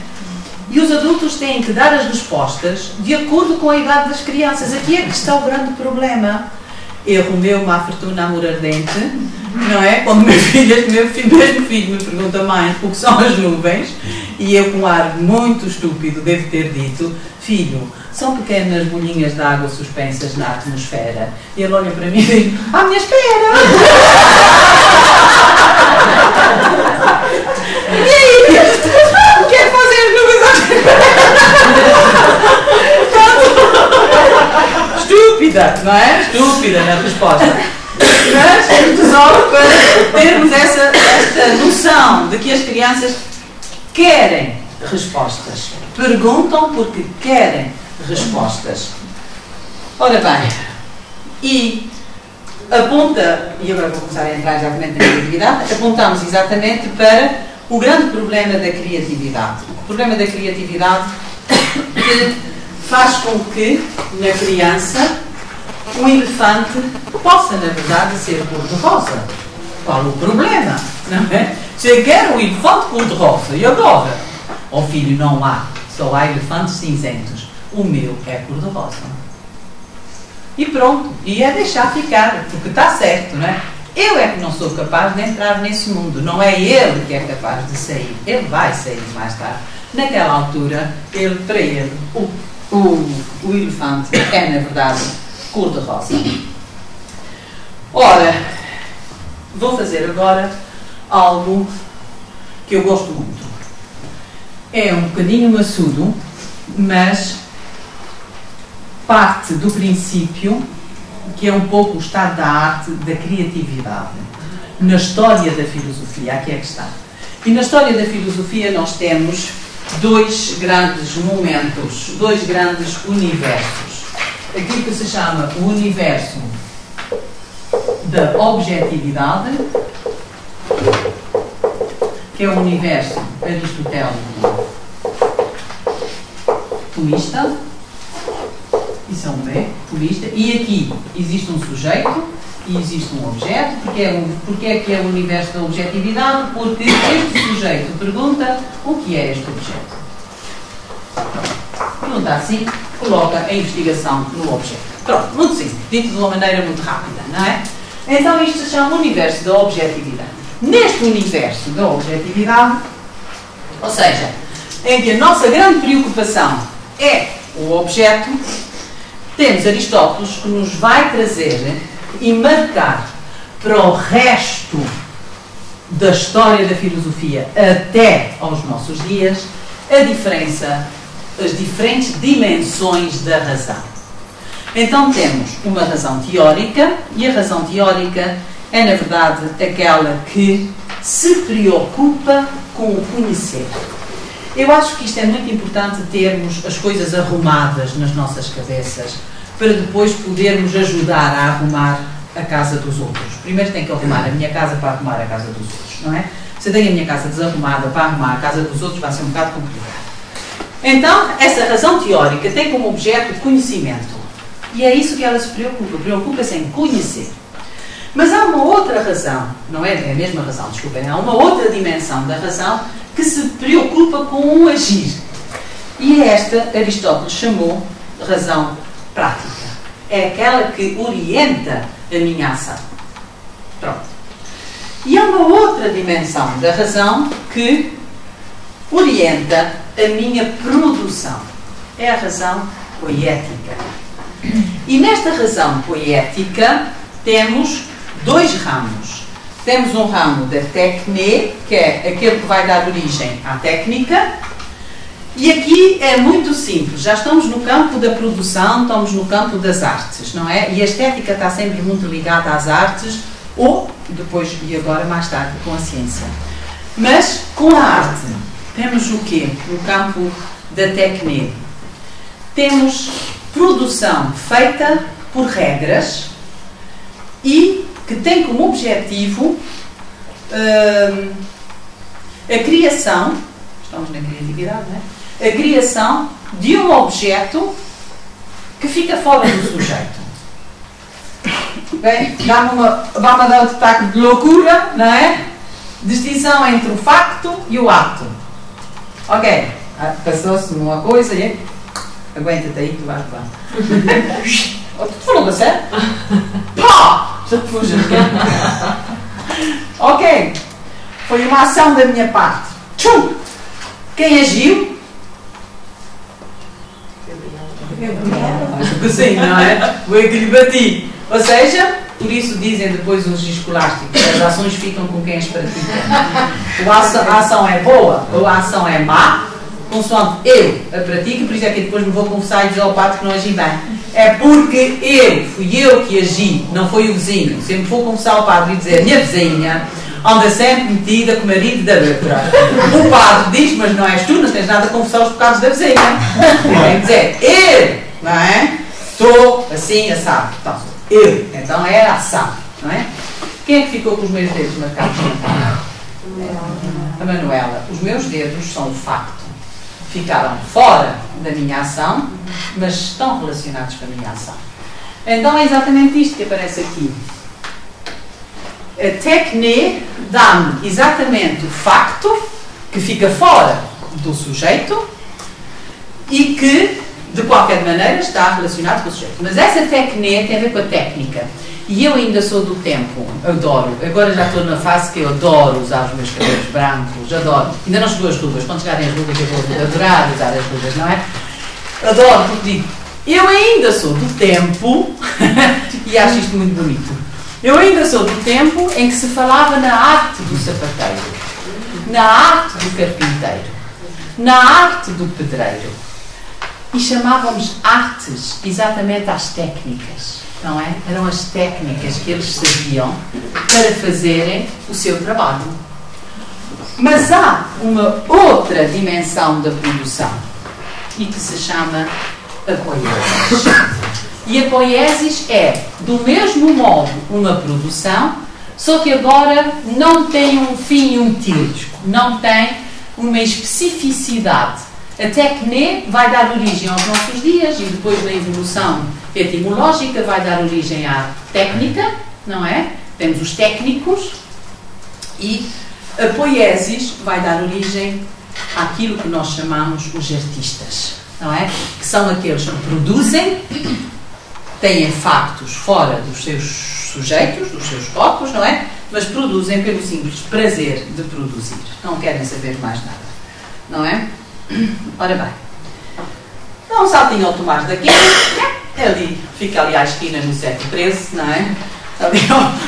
S4: E os adultos têm que dar as respostas de acordo com a idade das crianças. Aqui é que está o grande problema. Erro meu, má fortuna, amor ardente, não é? Quando meu mesmo filho me pergunta, mãe, o que são as nuvens? E eu, com um ar muito estúpido, devo ter dito, filho, são pequenas bolinhas de água suspensas na atmosfera. E ele olha para mim e diz, à minha espera! E aí? Quer fazer as nuvens? Estúpida, não é? Estúpida na resposta. Mas só para termos esta noção de que as crianças querem respostas. Perguntam porque querem respostas. Ora bem, e aponta, e agora vou começar a entrar exatamente na criatividade, apontamos exatamente para o grande problema da criatividade. O problema da criatividade que faz com que, na criança, um elefante possa, na verdade, ser cor-de-rosa. Qual o problema? Não é? Se eu quero um elefante cor-de-rosa, e agora? Oh filho, não há. Só há elefantes cinzentos. O meu é cor-de-rosa. E pronto. E é deixar ficar, porque está certo, não é? Eu é que não sou capaz de entrar nesse mundo. Não é ele que é capaz de sair. Ele vai sair mais tarde. Naquela altura, para ele, o elefante é, na verdade, cor-de-rosa. Ora, vou fazer agora algo que eu gosto muito. É um bocadinho maçudo, mas parte do princípio que é um pouco o estado da arte, da criatividade. Na história da filosofia, aqui é que está. E na história da filosofia nós temos dois grandes momentos, dois grandes universos. Aquilo que se chama o universo da objetividade, que é o universo aristotélico tomista, isso é um B, tomista, e aqui existe um sujeito e existe um objeto. Porque é que é o universo da objetividade? Porque este sujeito pergunta o que é este objeto. Pergunta assim, coloca a investigação no objeto. Pronto, muito simples, dito de uma maneira muito rápida, não é? Então isto se chama universo da objetividade. Neste universo da objetividade, ou seja, em que a nossa grande preocupação é o objeto, temos Aristóteles que nos vai trazer e marcar para o resto da história da filosofia até aos nossos dias a diferença, as diferentes dimensões da razão. Então temos uma razão teórica, e a razão teórica é, na verdade, aquela que se preocupa com o conhecer. Eu acho que isto é muito importante, termos as coisas arrumadas nas nossas cabeças, para depois podermos ajudar a arrumar a casa dos outros. Primeiro tenho que arrumar a minha casa para arrumar a casa dos outros, não é? Se eu tenho a minha casa desarrumada para arrumar a casa dos outros, vai ser um bocado complicado. Então, essa razão teórica tem como objeto conhecimento. E é isso que ela se preocupa. Preocupa-se em conhecer. Mas há uma outra razão, não é a mesma razão, desculpem, há uma outra dimensão da razão que se preocupa com o agir. E esta Aristóteles chamou razão prática. É aquela que orienta a minha ação. Pronto. E há uma outra dimensão da razão que orienta a minha produção. É a razão poética. E nesta razão poética temos dois ramos. Temos um ramo da techné, que é aquele que vai dar origem à técnica, e aqui é muito simples. Já estamos no campo da produção, estamos no campo das artes, não é? E a estética está sempre muito ligada às artes, ou depois e agora mais tarde com a ciência. Mas com a arte temos o quê? No campo da techné. Temos produção feita por regras e que tem como objetivo a criação, estamos na criatividade, não é? A criação de um objeto que fica fora do sujeito. Bem, vamos dar o destaque de loucura, não é? Distinção entre o facto e o ato. Ok, passou-se uma coisa e aguenta-te aí, tu vais lá. Tu falou da sério? Pá! Já te fuja. Ok, foi uma ação da minha parte. Tchum! Quem agiu? Sim, não é? Foi que lhe bati. Ou seja, por isso dizem depois os escolásticos, as ações ficam com quem as pratica. A ação é boa ou a ação é má, consoante eu a pratico, por isso é que depois me vou confessar e dizer ao padre que não agi bem. É porque fui eu que agi, não foi o vizinho. Se eu me for confessar ao padre e dizer, minha vizinha anda sempre metida com o marido da outra, o padre diz, mas não és tu, não tens nada a confessar os pecados da vizinha. Tem que dizer, eu, não é? Estou assim, assado. Então é a ação, não é? Quem é que ficou com os meus dedos marcados na cara? A Manuela. Os meus dedos são o facto. Ficaram fora da minha ação, mas estão relacionados com a minha ação. Então é exatamente isto que aparece aqui. A techné dá-me exatamente o facto que fica fora do sujeito e que, de qualquer maneira, está relacionado com o sujeito. Mas essa techné tem a ver com a técnica. E eu ainda sou do tempo, adoro. Agora já estou na fase que eu adoro usar os meus cabelos brancos, adoro. Ainda não chegou as rugas. Quando chegarem as rugas eu vou adorar usar as rugas, não é? Adoro, porque digo, eu ainda sou do tempo, e acho isto muito bonito, eu ainda sou do tempo em que se falava na arte do sapateiro, na arte do carpinteiro, na arte do pedreiro. E chamávamos artes exatamente às técnicas, não é? Eram as técnicas que eles sabiam para fazerem o seu trabalho. Mas há uma outra dimensão da produção e que se chama a poiesis. E a poiesis é, do mesmo modo, uma produção, só que agora não tem um fim utilístico, não tem uma especificidade. A técnica vai dar origem aos nossos dias e depois na evolução etimológica vai dar origem à técnica, não é? Temos os técnicos e a poiesis vai dar origem àquilo que nós chamamos os artistas, não é? Que são aqueles que produzem, têm factos fora dos seus sujeitos, dos seus corpos, não é? Mas produzem pelo simples prazer de produzir. Não querem saber mais nada, não é? Ora bem, dá um saltinho ao Tomás daqui, ali, fica ali à esquina no século XIII, não é? Ali,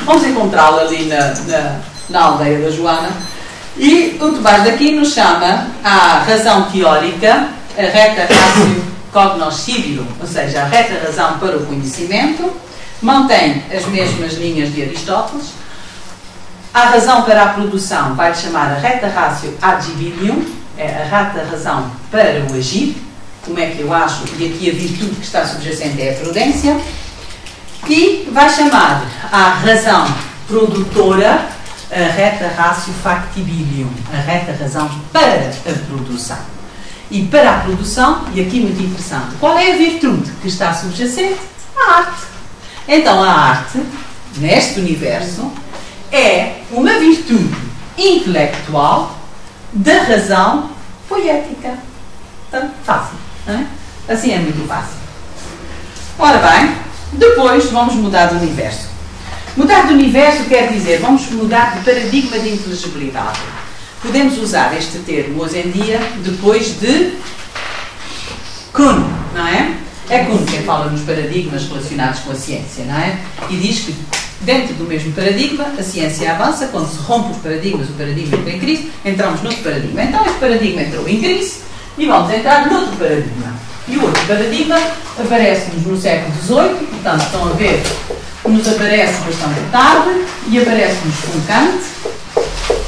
S4: vamos encontrá-lo ali na aldeia da Joana. E o Tomás daqui nos chama à razão teórica, a reta ratio cognoscibium, ou seja, a reta razão para o conhecimento, mantém as mesmas linhas de Aristóteles. A razão para a produção vai-lhe chamar a reta ratio agibilium, é a reta razão para o agir, como é que eu acho, e aqui a virtude que está subjacente é a prudência, e vai chamar a razão produtora a reta ratio factibilium, a reta razão para a produção. E para a produção, e aqui muito interessante, qual é a virtude que está subjacente? A arte. Então a arte, neste universo, é uma virtude intelectual da razão poética. Portanto, fácil, não é? Assim é muito fácil. Ora bem, depois vamos mudar de universo. Mudar de universo quer dizer, vamos mudar de paradigma de inteligibilidade. Podemos usar este termo hoje em dia depois de Kuhn, não é? É Kuhn quem fala nos paradigmas relacionados com a ciência, não é? E diz que dentro do mesmo paradigma a ciência avança, quando se rompe os paradigmas, o paradigma entra em crise, entramos noutro paradigma. Então este paradigma entrou em crise e vamos entrar noutro paradigma. E o outro paradigma aparece-nos no século XVIII, portanto estão a ver, nos aparece bastante tarde e aparece-nos com Kant,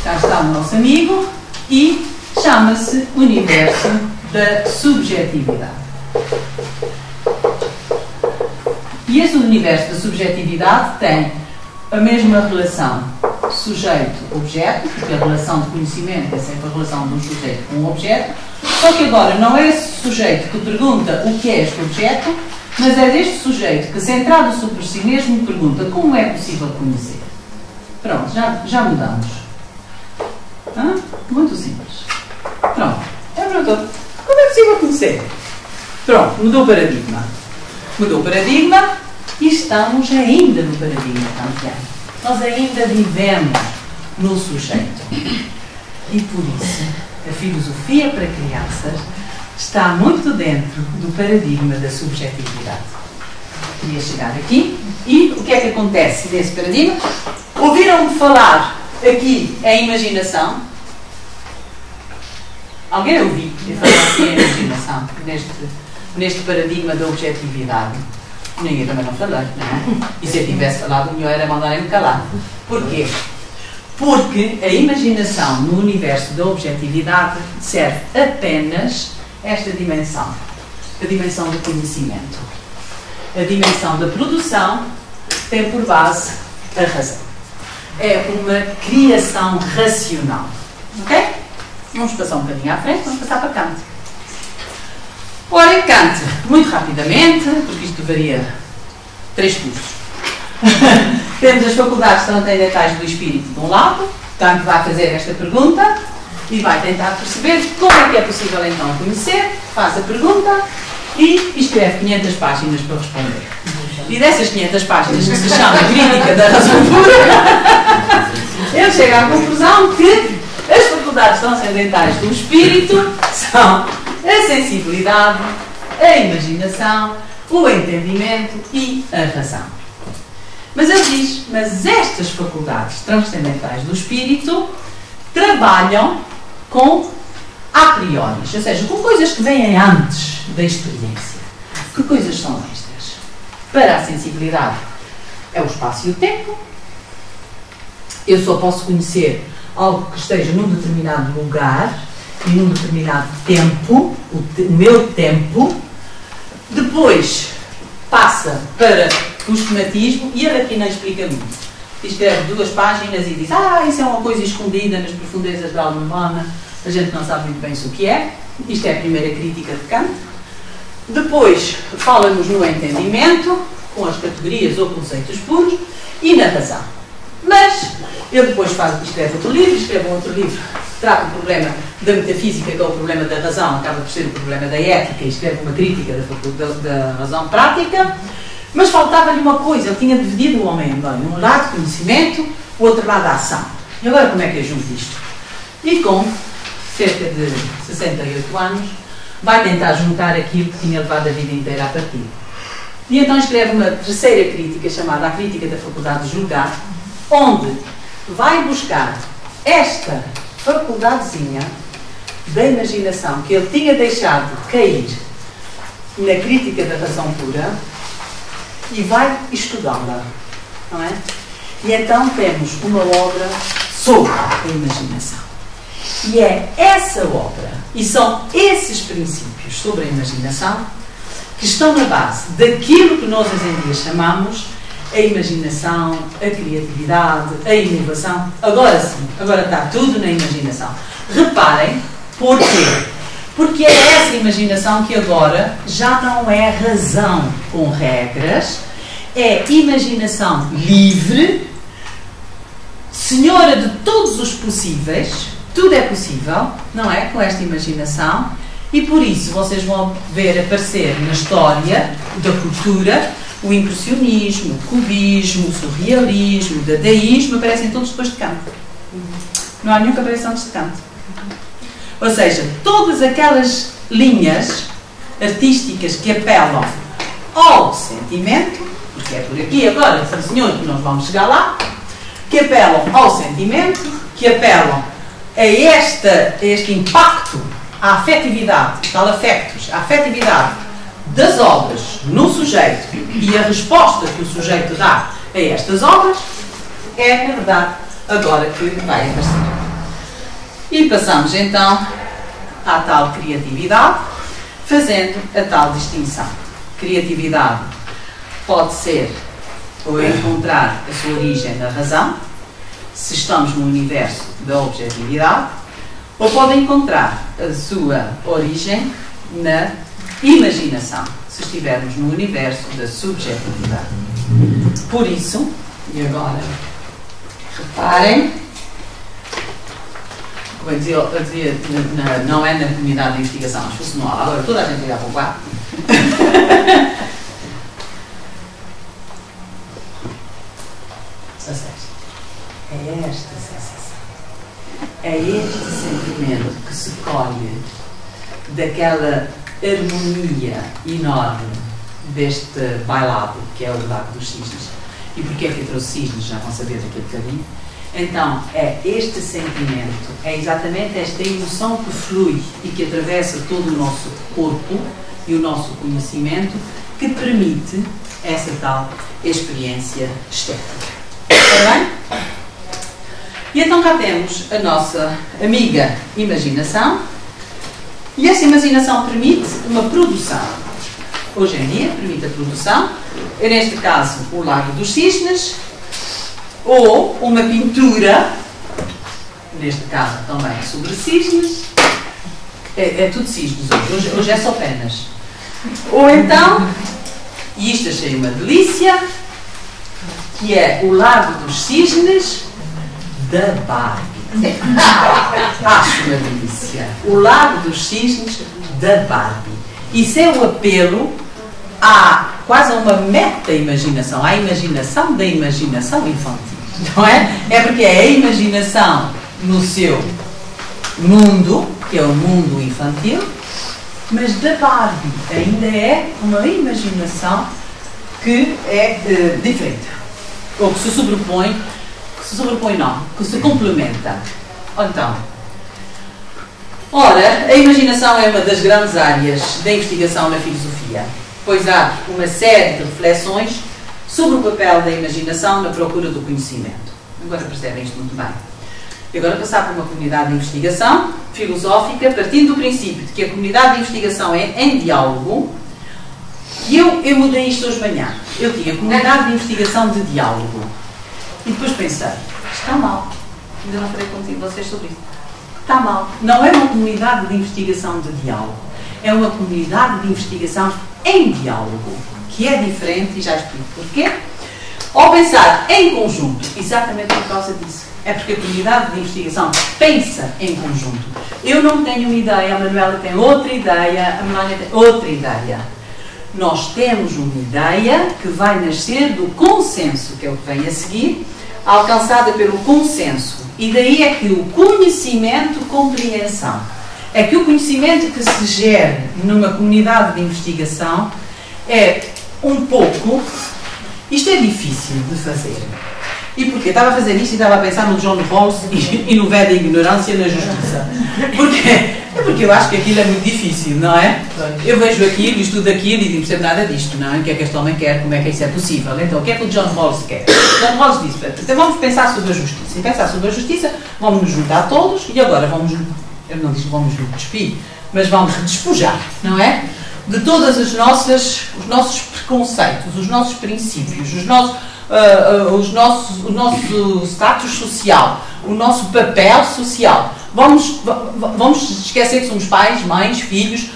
S4: cá está o nosso amigo, e chama-se universo da subjetividade. E este universo da subjetividade tem a mesma relação sujeito-objeto, porque a relação de conhecimento é sempre a relação de um sujeito com um objeto, só que agora não é esse sujeito que pergunta o que é este objeto, mas é deste sujeito que, centrado sobre si mesmo, pergunta como é possível conhecer. Pronto, já mudamos. Hã? Muito simples. Pronto. Perguntou, como é possível conhecer? Pronto, mudou o paradigma. Mudou o paradigma e estamos ainda no paradigma kantiano. Nós ainda vivemos no sujeito. E por isso, a filosofia para crianças está muito dentro do paradigma da subjetividade. Queria chegar aqui. E o que é que acontece nesse paradigma? Ouviram-me falar aqui a imaginação? Alguém ouviu eu falar aqui a imaginação neste paradigma da objetividade? Ninguém também não falou, não é? E se eu tivesse falado, o melhor era mandarem-me calar. Porquê? Porque a imaginação no universo da objetividade serve apenas esta dimensão, a dimensão do conhecimento. A dimensão da produção tem por base a razão. É uma criação racional. Ok? Vamos passar um bocadinho à frente, vamos passar para Kant. Ora, em Kant, muito rapidamente, porque isto varia 3 cursos. Temos as faculdades transcendentais do espírito de um lado, Kant vai fazer esta pergunta e vai tentar perceber como é que é possível então conhecer, faz a pergunta e escreve 500 páginas para responder. E dessas 500 páginas, que se chama Crítica da Razão Pura, ele chega à conclusão que as faculdades transcendentais do espírito são a sensibilidade, a imaginação, o entendimento e a razão. Mas ele diz, mas estas faculdades transcendentais do espírito trabalham com a priori, ou seja, com coisas que vêm antes da experiência. Que coisas são estas? Para a sensibilidade é o espaço e o tempo. Eu só posso conhecer algo que esteja num determinado lugar e num determinado tempo, o meu tempo. Depois passa para o esquematismo, e ele aqui não explica muito. Escreve 2 páginas e diz: isso é uma coisa escondida nas profundezas da alma humana, a gente não sabe muito bem isso o que é. Isto é a primeira crítica de Kant. Depois fala-nos no entendimento, com as categorias ou conceitos puros, e na razão. Mas ele depois escreve um outro livro, trata o problema da metafísica, que é o problema da razão, acaba por ser o problema da ética, e escreve uma crítica da razão prática. Mas faltava-lhe uma coisa, ele tinha dividido o homem em meio, um lado conhecimento, o outro lado a ação. E agora como é que eu junto isto? E com cerca de 68 anos, vai tentar juntar aquilo que tinha levado a vida inteira a partir. E então escreve uma terceira crítica, chamada A Crítica da Faculdade de Julgar, onde vai buscar esta faculdadezinha da imaginação que ele tinha deixado cair na crítica da razão pura e vai estudá-la, não é? E então temos uma obra sobre a imaginação. E é essa obra, e são esses princípios sobre a imaginação, que estão na base daquilo que nós hoje em dia chamamos a imaginação, a criatividade, a inovação. Agora sim, agora está tudo na imaginação. Reparem, porquê? Porque é essa imaginação que agora já não é razão com regras, é imaginação livre, senhora de todos os possíveis. Tudo é possível, não é? Com esta imaginação. E por isso vocês vão ver aparecer na história da cultura o impressionismo, o cubismo, o surrealismo, o dadaísmo, aparecem todos depois de Kant. Não há nenhum que apareça antes de Kant. Ou seja, todas aquelas linhas artísticas que apelam ao sentimento, porque é por aqui agora, sim senhor, que nós vamos chegar lá, que apelam ao sentimento, que apelam a este impacto, à afetividade, tal afectos, a afetividade das obras no sujeito e a resposta que o sujeito dá a estas obras, é, na verdade, agora que vai aparecer. E passamos então à tal criatividade, fazendo a tal distinção. Criatividade pode ser ou encontrar a sua origem na razão, se estamos no universo da objetividade, ou pode encontrar a sua origem na imaginação, se estivermos no universo da subjetividade. Por isso, e agora, reparem, como eu dizia, não é na comunidade de investigação, mas fosse no aula, agora toda a gente olhar para o quadro. É esta sensação, é este sentimento que se colhe daquela harmonia enorme deste bailado que é o Lago dos Cisnes. E porquê é que eu trouxe cisnes? Já vão saber daqui a bocadinho. Então, é este sentimento, é exatamente esta emoção que flui e que atravessa todo o nosso corpo e o nosso conhecimento, que permite essa tal experiência estética. Está bem? E então cá temos a nossa amiga imaginação, e essa imaginação permite uma produção. Hoje em dia permite a produção, neste caso o Lago dos Cisnes, ou uma pintura, neste caso também sobre cisnes, é tudo cisnes hoje é só penas. Ou então, e isto achei uma delícia, que é o Lago dos Cisnes da Barbie. Acho uma delícia. O Lago dos Cisnes da Barbie. Isso é o apelo a quase uma meta-imaginação, à imaginação da imaginação infantil. Não é? É porque é a imaginação no seu mundo, que é o mundo infantil, mas da Barbie ainda é uma imaginação que é diferente. Ou que se sobrepõe não, que se complementa. Então, Ora, a imaginação é uma das grandes áreas da investigação na filosofia, pois há uma série de reflexões sobre o papel da imaginação na procura do conhecimento. Agora percebem isto muito bem. E agora passar por uma comunidade de investigação filosófica, partindo do princípio de que a comunidade de investigação é em diálogo. E eu mudei isto hoje de manhã. Eu tinha comunidade de investigação de diálogo. E depois pensei, está mal. Ainda não falei contigo vocês sobre isso. Está mal. Não é uma comunidade de investigação de diálogo. É uma comunidade de investigação em diálogo, que é diferente, e já explico porquê. Ao pensar em conjunto, exatamente por causa disso. É porque a comunidade de investigação pensa em conjunto. Eu não tenho uma ideia, a Manuela tem outra ideia, a Melania tem outra ideia. Nós temos uma ideia que vai nascer do consenso, que é o que vem a seguir, alcançada pelo consenso. E daí é que o conhecimento, compreensão. É que o conhecimento que se gera numa comunidade de investigação é um pouco... Isto é difícil de fazer. E porquê? Estava a fazer isto e estava a pensar no John Rawls e no Vé da Ignorância na Justiça. Porquê? É porque eu acho que aquilo é muito difícil, não é? Eu vejo aquilo, estudo aquilo e não percebo nada disto, não é? O que é que este homem quer? Como é que isso é possível? Então, o que é que o John Rawls quer? O John Rawls diz, então vamos pensar sobre a justiça. E pensar sobre a justiça, vamos nos juntar todos e agora vamos, eu não digo vamos nos despir, mas vamos despojar, não é? De todas os nossos preconceitos, os nossos princípios, o nosso status social, o nosso papel social. Vamos esquecer que somos pais, mães, filhos,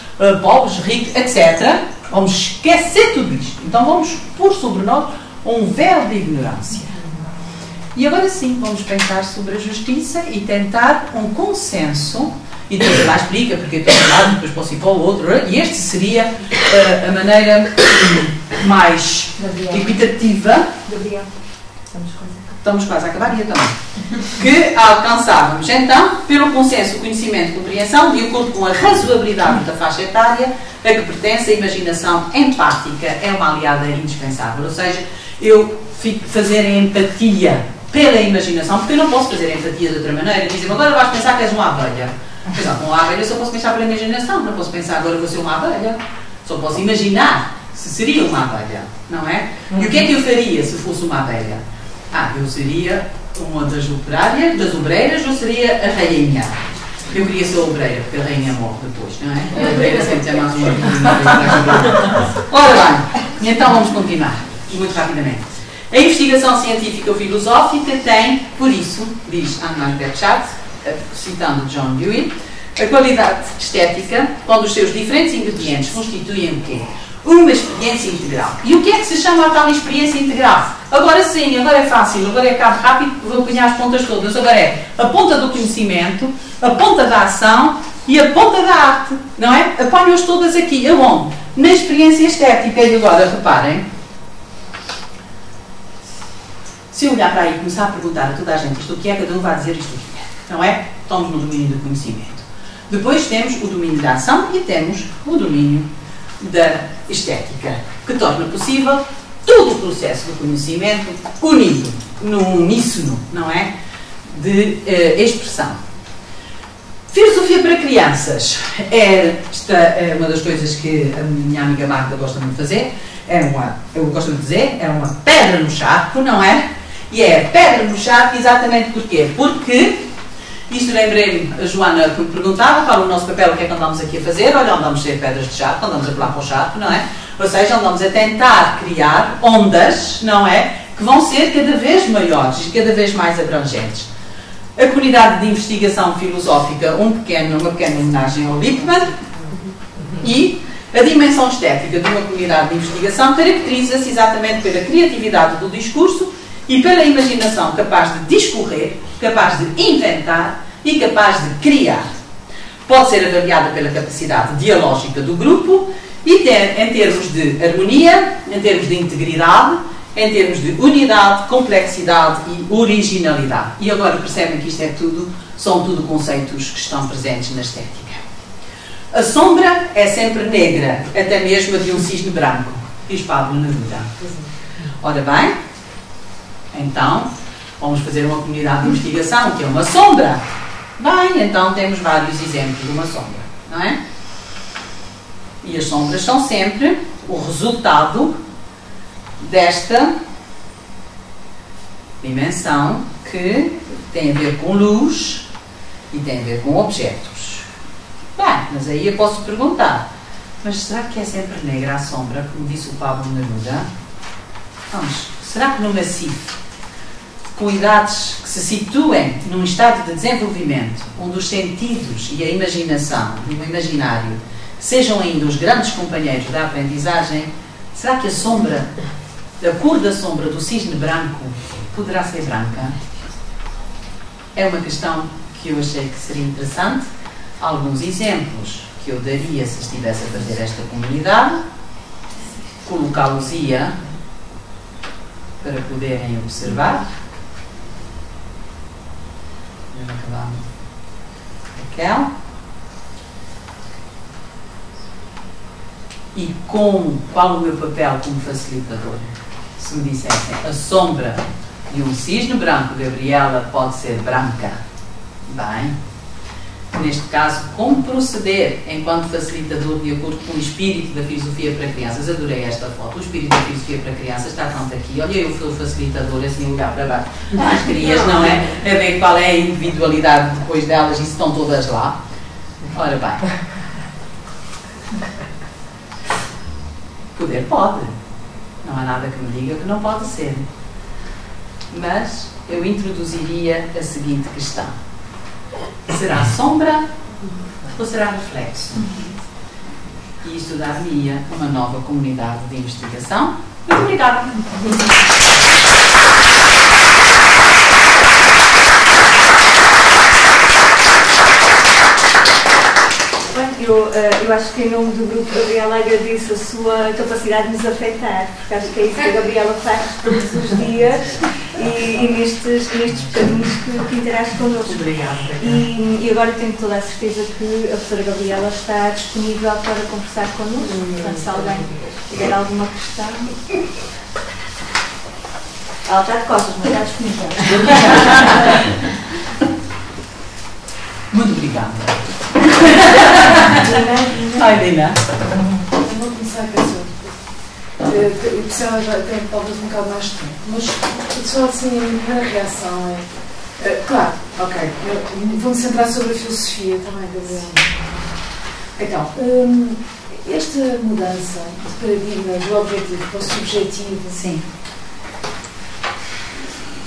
S4: pobres, ricos, etc. Vamos esquecer tudo isto. Então vamos pôr sobre nós um véu de ignorância. E agora sim, vamos pensar sobre a justiça e tentar um consenso. E depois lá explica porque estou a lado, depois posso ir para o outro. E este seria a maneira mais equitativa. Estamos quase a acabar e eu também. Que alcançávamos então, pelo consenso, conhecimento e compreensão, de acordo com a razoabilidade da faixa etária a que pertence a imaginação empática, é uma aliada indispensável. Ou seja, eu fico fazer a empatia pela imaginação, porque eu não posso fazer a empatia de outra maneira. Dizem-me, agora vais pensar que és uma abelha. Apesar de uma abelha, eu só posso pensar pela imaginação, não posso pensar agora vou ser uma abelha. Só posso imaginar se seria uma abelha, não é? E o que é que eu faria se fosse uma abelha? Eu seria uma das operárias, das obreiras, ou seria a rainha? Eu queria ser a obreira, porque a rainha morre depois, não é? A obreira sempre tem mais uma vida. Ora bem, então vamos continuar, muito rapidamente. A investigação científica ou filosófica tem, por isso, diz Anne Berchat, citando John Dewey, a qualidade estética, quando os seus diferentes ingredientes constituem o quê? Uma experiência integral. E o que é que se chama a tal experiência integral? Agora sim, agora é fácil, agora é cabo rápido, vou apanhar as pontas todas. Agora é a ponta do conhecimento, a ponta da ação e a ponta da arte, não é? Apanho-as todas aqui. Aonde? Na experiência estética. E agora, reparem, se eu olhar para aí e começar a perguntar a toda a gente isto o que é, cada um vai dizer isto o que é, não é? Estamos no domínio do conhecimento. Depois temos o domínio da ação e temos o domínio da estética, que torna possível todo o processo do conhecimento unido, num uníssono, não é? De expressão. Filosofia para crianças. Esta é uma das coisas que a minha amiga Magda gosta de fazer. Eu gosto de dizer, é uma pedra no charco, não é? E é pedra no charco exatamente porquê? Porque isto lembrei-me, a Joana que me perguntava qual é o nosso papel, o que é que andamos aqui a fazer. Olha, andamos a ser pedras de charco, andamos a pular para o charco, não é? Ou seja, andamos a tentar criar ondas, não é? Que vão ser cada vez maiores e cada vez mais abrangentes. A comunidade de investigação filosófica, uma pequena homenagem ao Lippmann, e a dimensão estética de uma comunidade de investigação caracteriza-se exatamente pela criatividade do discurso e pela imaginação capaz de discorrer, capaz de inventar e capaz de criar. Pode ser avaliada pela capacidade dialógica do grupo e em termos de harmonia, em termos de integridade, em termos de unidade, complexidade e originalidade. E agora percebem que isto são tudo conceitos que estão presentes na estética. A sombra é sempre negra, até mesmo a de um cisne branco, diz Pablo Neruda. Ora bem, então, vamos fazer uma comunidade de investigação que é uma sombra. Bem, então temos vários exemplos de uma sombra, não é? E as sombras são sempre o resultado desta dimensão que tem a ver com luz e tem a ver com objetos. Bem, mas aí eu posso perguntar, mas será que é sempre negra a sombra, como disse o Pablo Neruda? Vamos, será que no maciço, com idades que se situem num estado de desenvolvimento, onde os sentidos e a imaginação, e o imaginário, sejam ainda os grandes companheiros da aprendizagem, será que a sombra, a cor da sombra do cisne branco poderá ser branca? É uma questão que eu achei que seria interessante. Alguns exemplos que eu daria se estivesse a fazer esta comunidade, colocá-los-ia para poderem observar. Já acabamos. Raquel. E qual o meu papel como facilitador? Se me dissessem a sombra de um cisne branco, Gabriela, pode ser branca. Bem, neste caso, como proceder enquanto facilitador de acordo com o espírito da filosofia para crianças? Adorei esta foto. O espírito da filosofia para crianças está tanto aqui. Olha eu fui o facilitador, assim, olhar para baixo. As crias, não é? A ver qual é a individualidade depois delas e se estão todas lá. Ora bem. Poder pode. Não há nada que me diga que não pode ser. Mas eu introduziria a seguinte questão. Será sombra ou será reflexo? E isto dar-me-ia uma nova comunidade de investigação. Muito obrigada.
S3: Eu acho que em nome do grupo Gabriela agradeço a sua capacidade de nos afetar, porque acho que é isso que a Gabriela faz todos os dias e nestes bocadinhos que interage connosco.
S4: Obrigada.
S3: E agora tenho toda a certeza que a professora Gabriela está disponível para conversar connosco. Portanto, se alguém tiver alguma questão. Ela está de costas, mas está disponível.
S4: Muito obrigada.
S3: Ai,
S4: Dina.
S5: Eu vou começar com isso. Eu precisava ter talvez um bocado mais de tempo, mas só assim a primeira reação é. Claro, ok. Vou-me centrar sobre a filosofia também, Gabriel. Então, esta mudança de paradigma do objetivo para o subjetivo.
S4: Sim.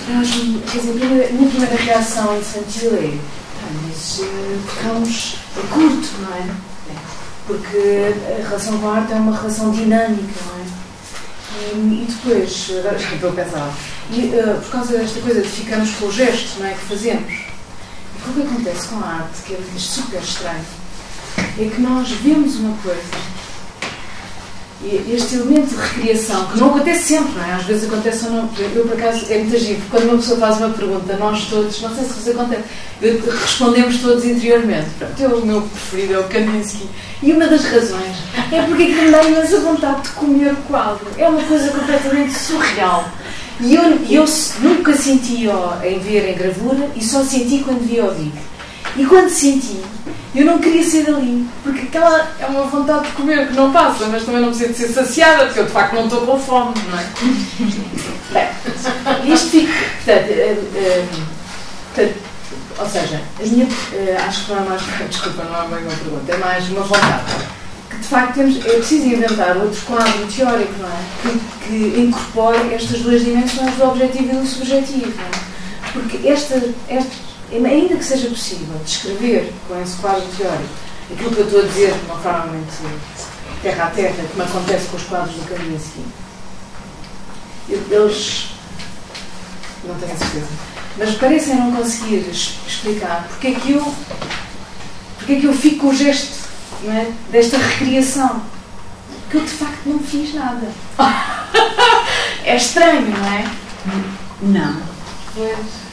S5: Traz-me. Quer dizer, a minha primeira reação infantil é. Mas ficamos a curto, não é? Porque a relação com a arte é uma relação dinâmica, não é? E depois, agora já estou a pensar, por causa desta coisa de ficarmos com o gesto, não é? Que fazemos. E o que acontece com a arte, que é super estranho, é que nós vemos uma coisa, e este elemento de recriação, que não acontece sempre, não é? Às vezes acontece ou não. Eu, por acaso, é muito agir, quando uma pessoa faz uma pergunta, nós todos, não sei se vos acontece, respondemos todos interiormente. Pronto, o meu preferido é o Kandinsky. E uma das razões é porque é que me dá imensa vontade de comer o quadro. É uma coisa completamente surreal. E eu nunca senti em ver em gravura e só senti quando vi ao vivo. E quando senti, eu não queria ser ali, porque aquela é uma vontade de comer que não passa, mas também não preciso de ser saciada, porque eu de facto não estou com fome, não é? Bem, isto fica. Portanto, ou seja, a minha, acho que não é mais. Desculpa, não é bem uma pergunta, é mais uma vontade. Que de facto é preciso inventar outro quadro teórico, não é? Que incorpore estas duas dimensões do objetivo e do subjetivo. Não é? Porque ainda que seja possível descrever com esse quadro teórico aquilo que eu estou a dizer de uma forma muito terra a terra, como acontece com os quadros do Kandinsky, eles não tenho certeza, mas parecem não conseguir explicar porque é que eu fico com o gesto, não é, desta recriação, porque eu de facto não fiz nada. É estranho, não é?
S4: Não.
S5: Pois.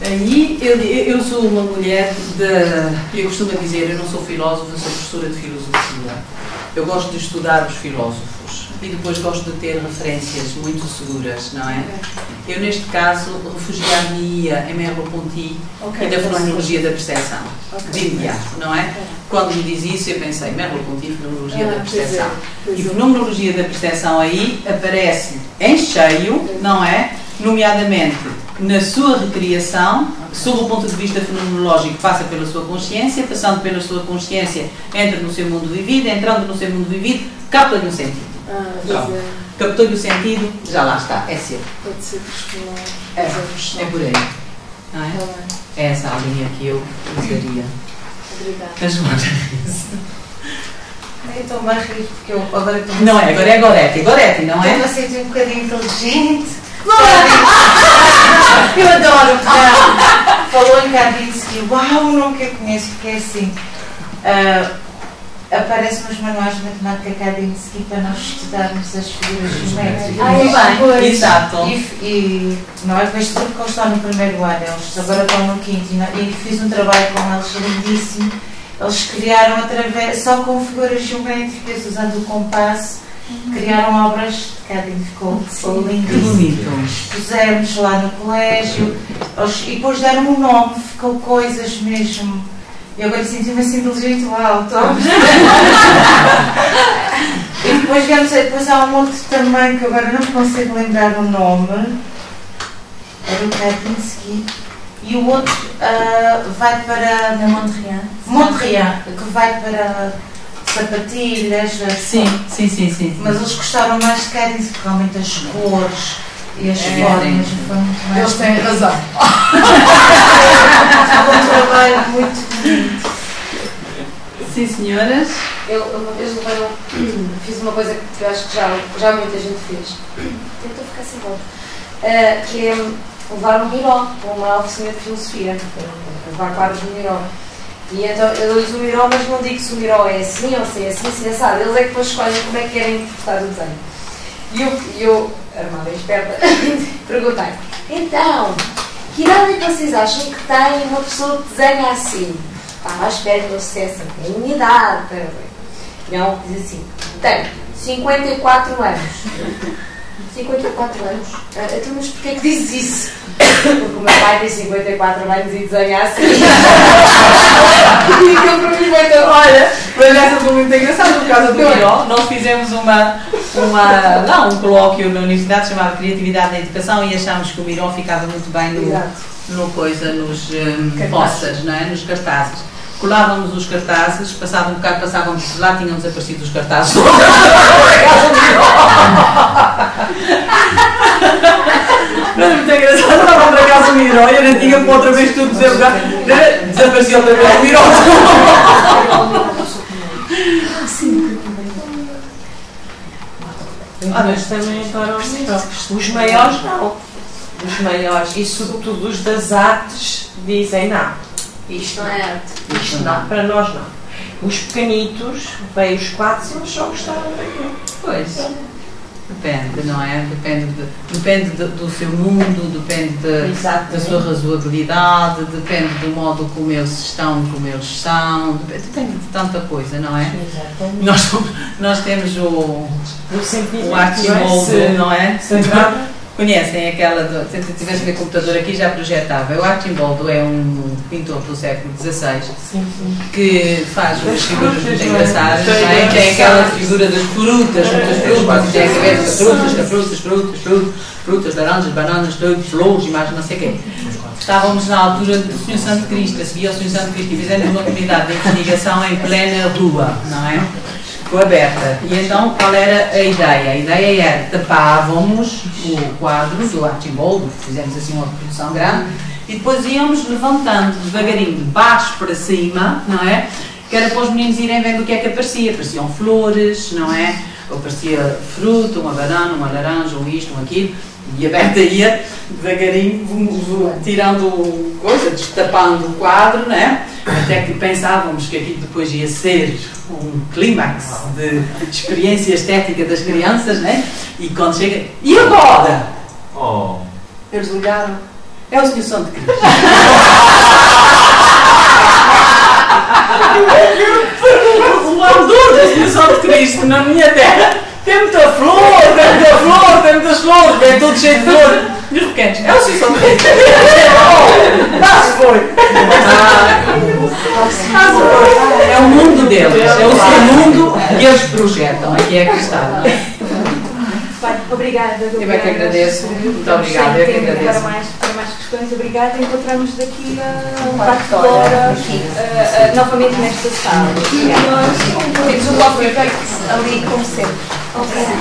S4: Aí eu sou uma mulher de. Eu costumo dizer, eu não sou filósofa, sou professora de filosofia. Eu gosto de estudar os filósofos. e depois gosto de ter referências muito seguras, não é? Eu, neste caso, refugiar-me-ia em Merleau-Ponty e da fenomenologia da percepção, de imediato, não é? Quando me diz isso, eu pensei, Merleau-Ponty, fenomenologia da percepção. E fenomenologia da percepção aí aparece em cheio, não é? Nomeadamente na sua recriação, sob o ponto de vista fenomenológico, passa pela sua consciência, passando pela sua consciência, entra no seu mundo vivido, entrando no seu mundo vivido, capta-lhe um sentido. Captou-lhe o sentido, já lá está, é seu.
S5: Pode ser
S4: É por aí. Não é? É essa a linha que eu usaria.
S5: Obrigada.
S4: Mas
S6: Eu estou-me a rir porque eu agora estou.
S4: não é, agora é Goretti. Goretti, não é?
S6: Estou a sentir um bocadinho inteligente. Eu adoro, porque falou em Kandinsky. Uau, nunca conheço, porque é assim. Aparece nos manuais de matemática Kandinsky para nós estudarmos as figuras geométricas.
S4: Muito bem, exato.
S6: E não é com este grupo que eles estão no primeiro ano, eles agora estão no quinto. E fiz um trabalho com eles lindíssimo. Eles criaram só com figuras geométricas, usando o compasso. Criaram obras de Kandinsky, ficou lindíssimo. Expusemos lá no colégio e depois deram um nome, ficou coisas mesmo. E agora senti-me assim inteligente, uau, E depois há um outro também que agora não consigo lembrar o nome. Era o Kandinsky. E o outro vai para Mondrian, que vai para sapatilhas.
S4: Sim.
S6: Mas eles gostaram mais de Kandinsky, porque realmente as cores e as formas foi muito mais.
S5: Eles têm razão.
S6: Foi um trabalho muito bonito.
S4: Sim, senhoras.
S7: Eu uma vez fiz uma coisa que eu acho que já muita gente fez. Tentou ficar sem voz. Que é levar um Miró para uma oficina de filosofia. Levar quadros de Miró. E então eu uso o Miró, mas não digo se o Miró é assim ou se é assim, se é assado. Eles é que depois escolhem como é que querem interpretar o desenho. E eu armada e esperta, perguntei: então, que idade é que vocês acham que tem uma pessoa que desenha assim? Estava à espera que eles dissessem: tem uma idade. Não, diz assim: tenho 54 anos. 54 anos? Então, mas porquê que dizes isso? Porque o meu pai tem 54 anos e desenha assim. E aquilo para mim foi tão...
S4: Olha, mas essa foi muito engraçada por causa do Miró. Nós fizemos um colóquio na universidade chamado Criatividade na Educação e achámos que o Miró ficava muito bem nos postas, não é? Nos cartazes. Colávamos os cartazes, passava um bocado, passávamos por lá, tinham desaparecido os cartazes. Não é muito engraçado, estava para casa do Miró e eu tinha para outra vez tudo desapareceu outra vez o Miró.
S1: Mas também para os Miró. Os maiores não. Os maiores, e sobretudo os das artes, dizem não. Isto não é arte. Isto não, para nós não. Os pequenitos, bem os quatro, eles só gostaram daquilo.
S4: Pois. Depende, não é? Depende do seu mundo, depende da sua razoabilidade, depende do modo como eles estão, como eles são, depende de tanta coisa, não é? Nós temos o Archimboldo, não é? Conhecem aquela, se tivesse o meu computador aqui já projetava. O Archimboldo é um pintor do século XVI que faz umas figuras muito engraçadas, tem aquela figura das frutas, tem a cabeça, frutas, laranjas, bananas, flores, imagens, não sei o quê. Estávamos na altura do Sr. Santo Cristo, a seguir ao Sr. Santo Cristo, e fizemos uma comunidade de investigação em plena rua, não é? Ficou aberta. E então, qual era a ideia? A ideia era, tapávamos o quadro do Archimboldo, fizemos assim uma reprodução grande, e depois íamos levantando devagarinho, de baixo para cima, não é? Que era para os meninos irem vendo o que é que aparecia. Apareciam flores, não é? Ou aparecia fruta, uma banana, uma laranja, um isto, um aquilo, e a Berta ia devagarinho, tirando coisa, destapando o quadro, não é? Até que pensávamos que aquilo depois ia ser um clímax de experiência estética das crianças, não é? E quando chega... E agora?
S2: Oh.
S4: Eles olharam. É o Sr. Santo Cristo. O andor do Sr. Santo Cristo na minha terra Tem muita flor, tem muitas flores, vem todo cheio de flor. E os pequenos? É o Cícero. Dá-se foi. É o mundo deles, é o seu mundo que eles projetam. Aqui é que está.
S3: Obrigada.
S4: Eu é que agradeço. Muito obrigada, eu é que agradeço.
S3: Para mais questões, obrigada. Encontramos daqui a um quarto de hora novamente nesta sala. Temos um coffee break ali, como sempre. Obrigada.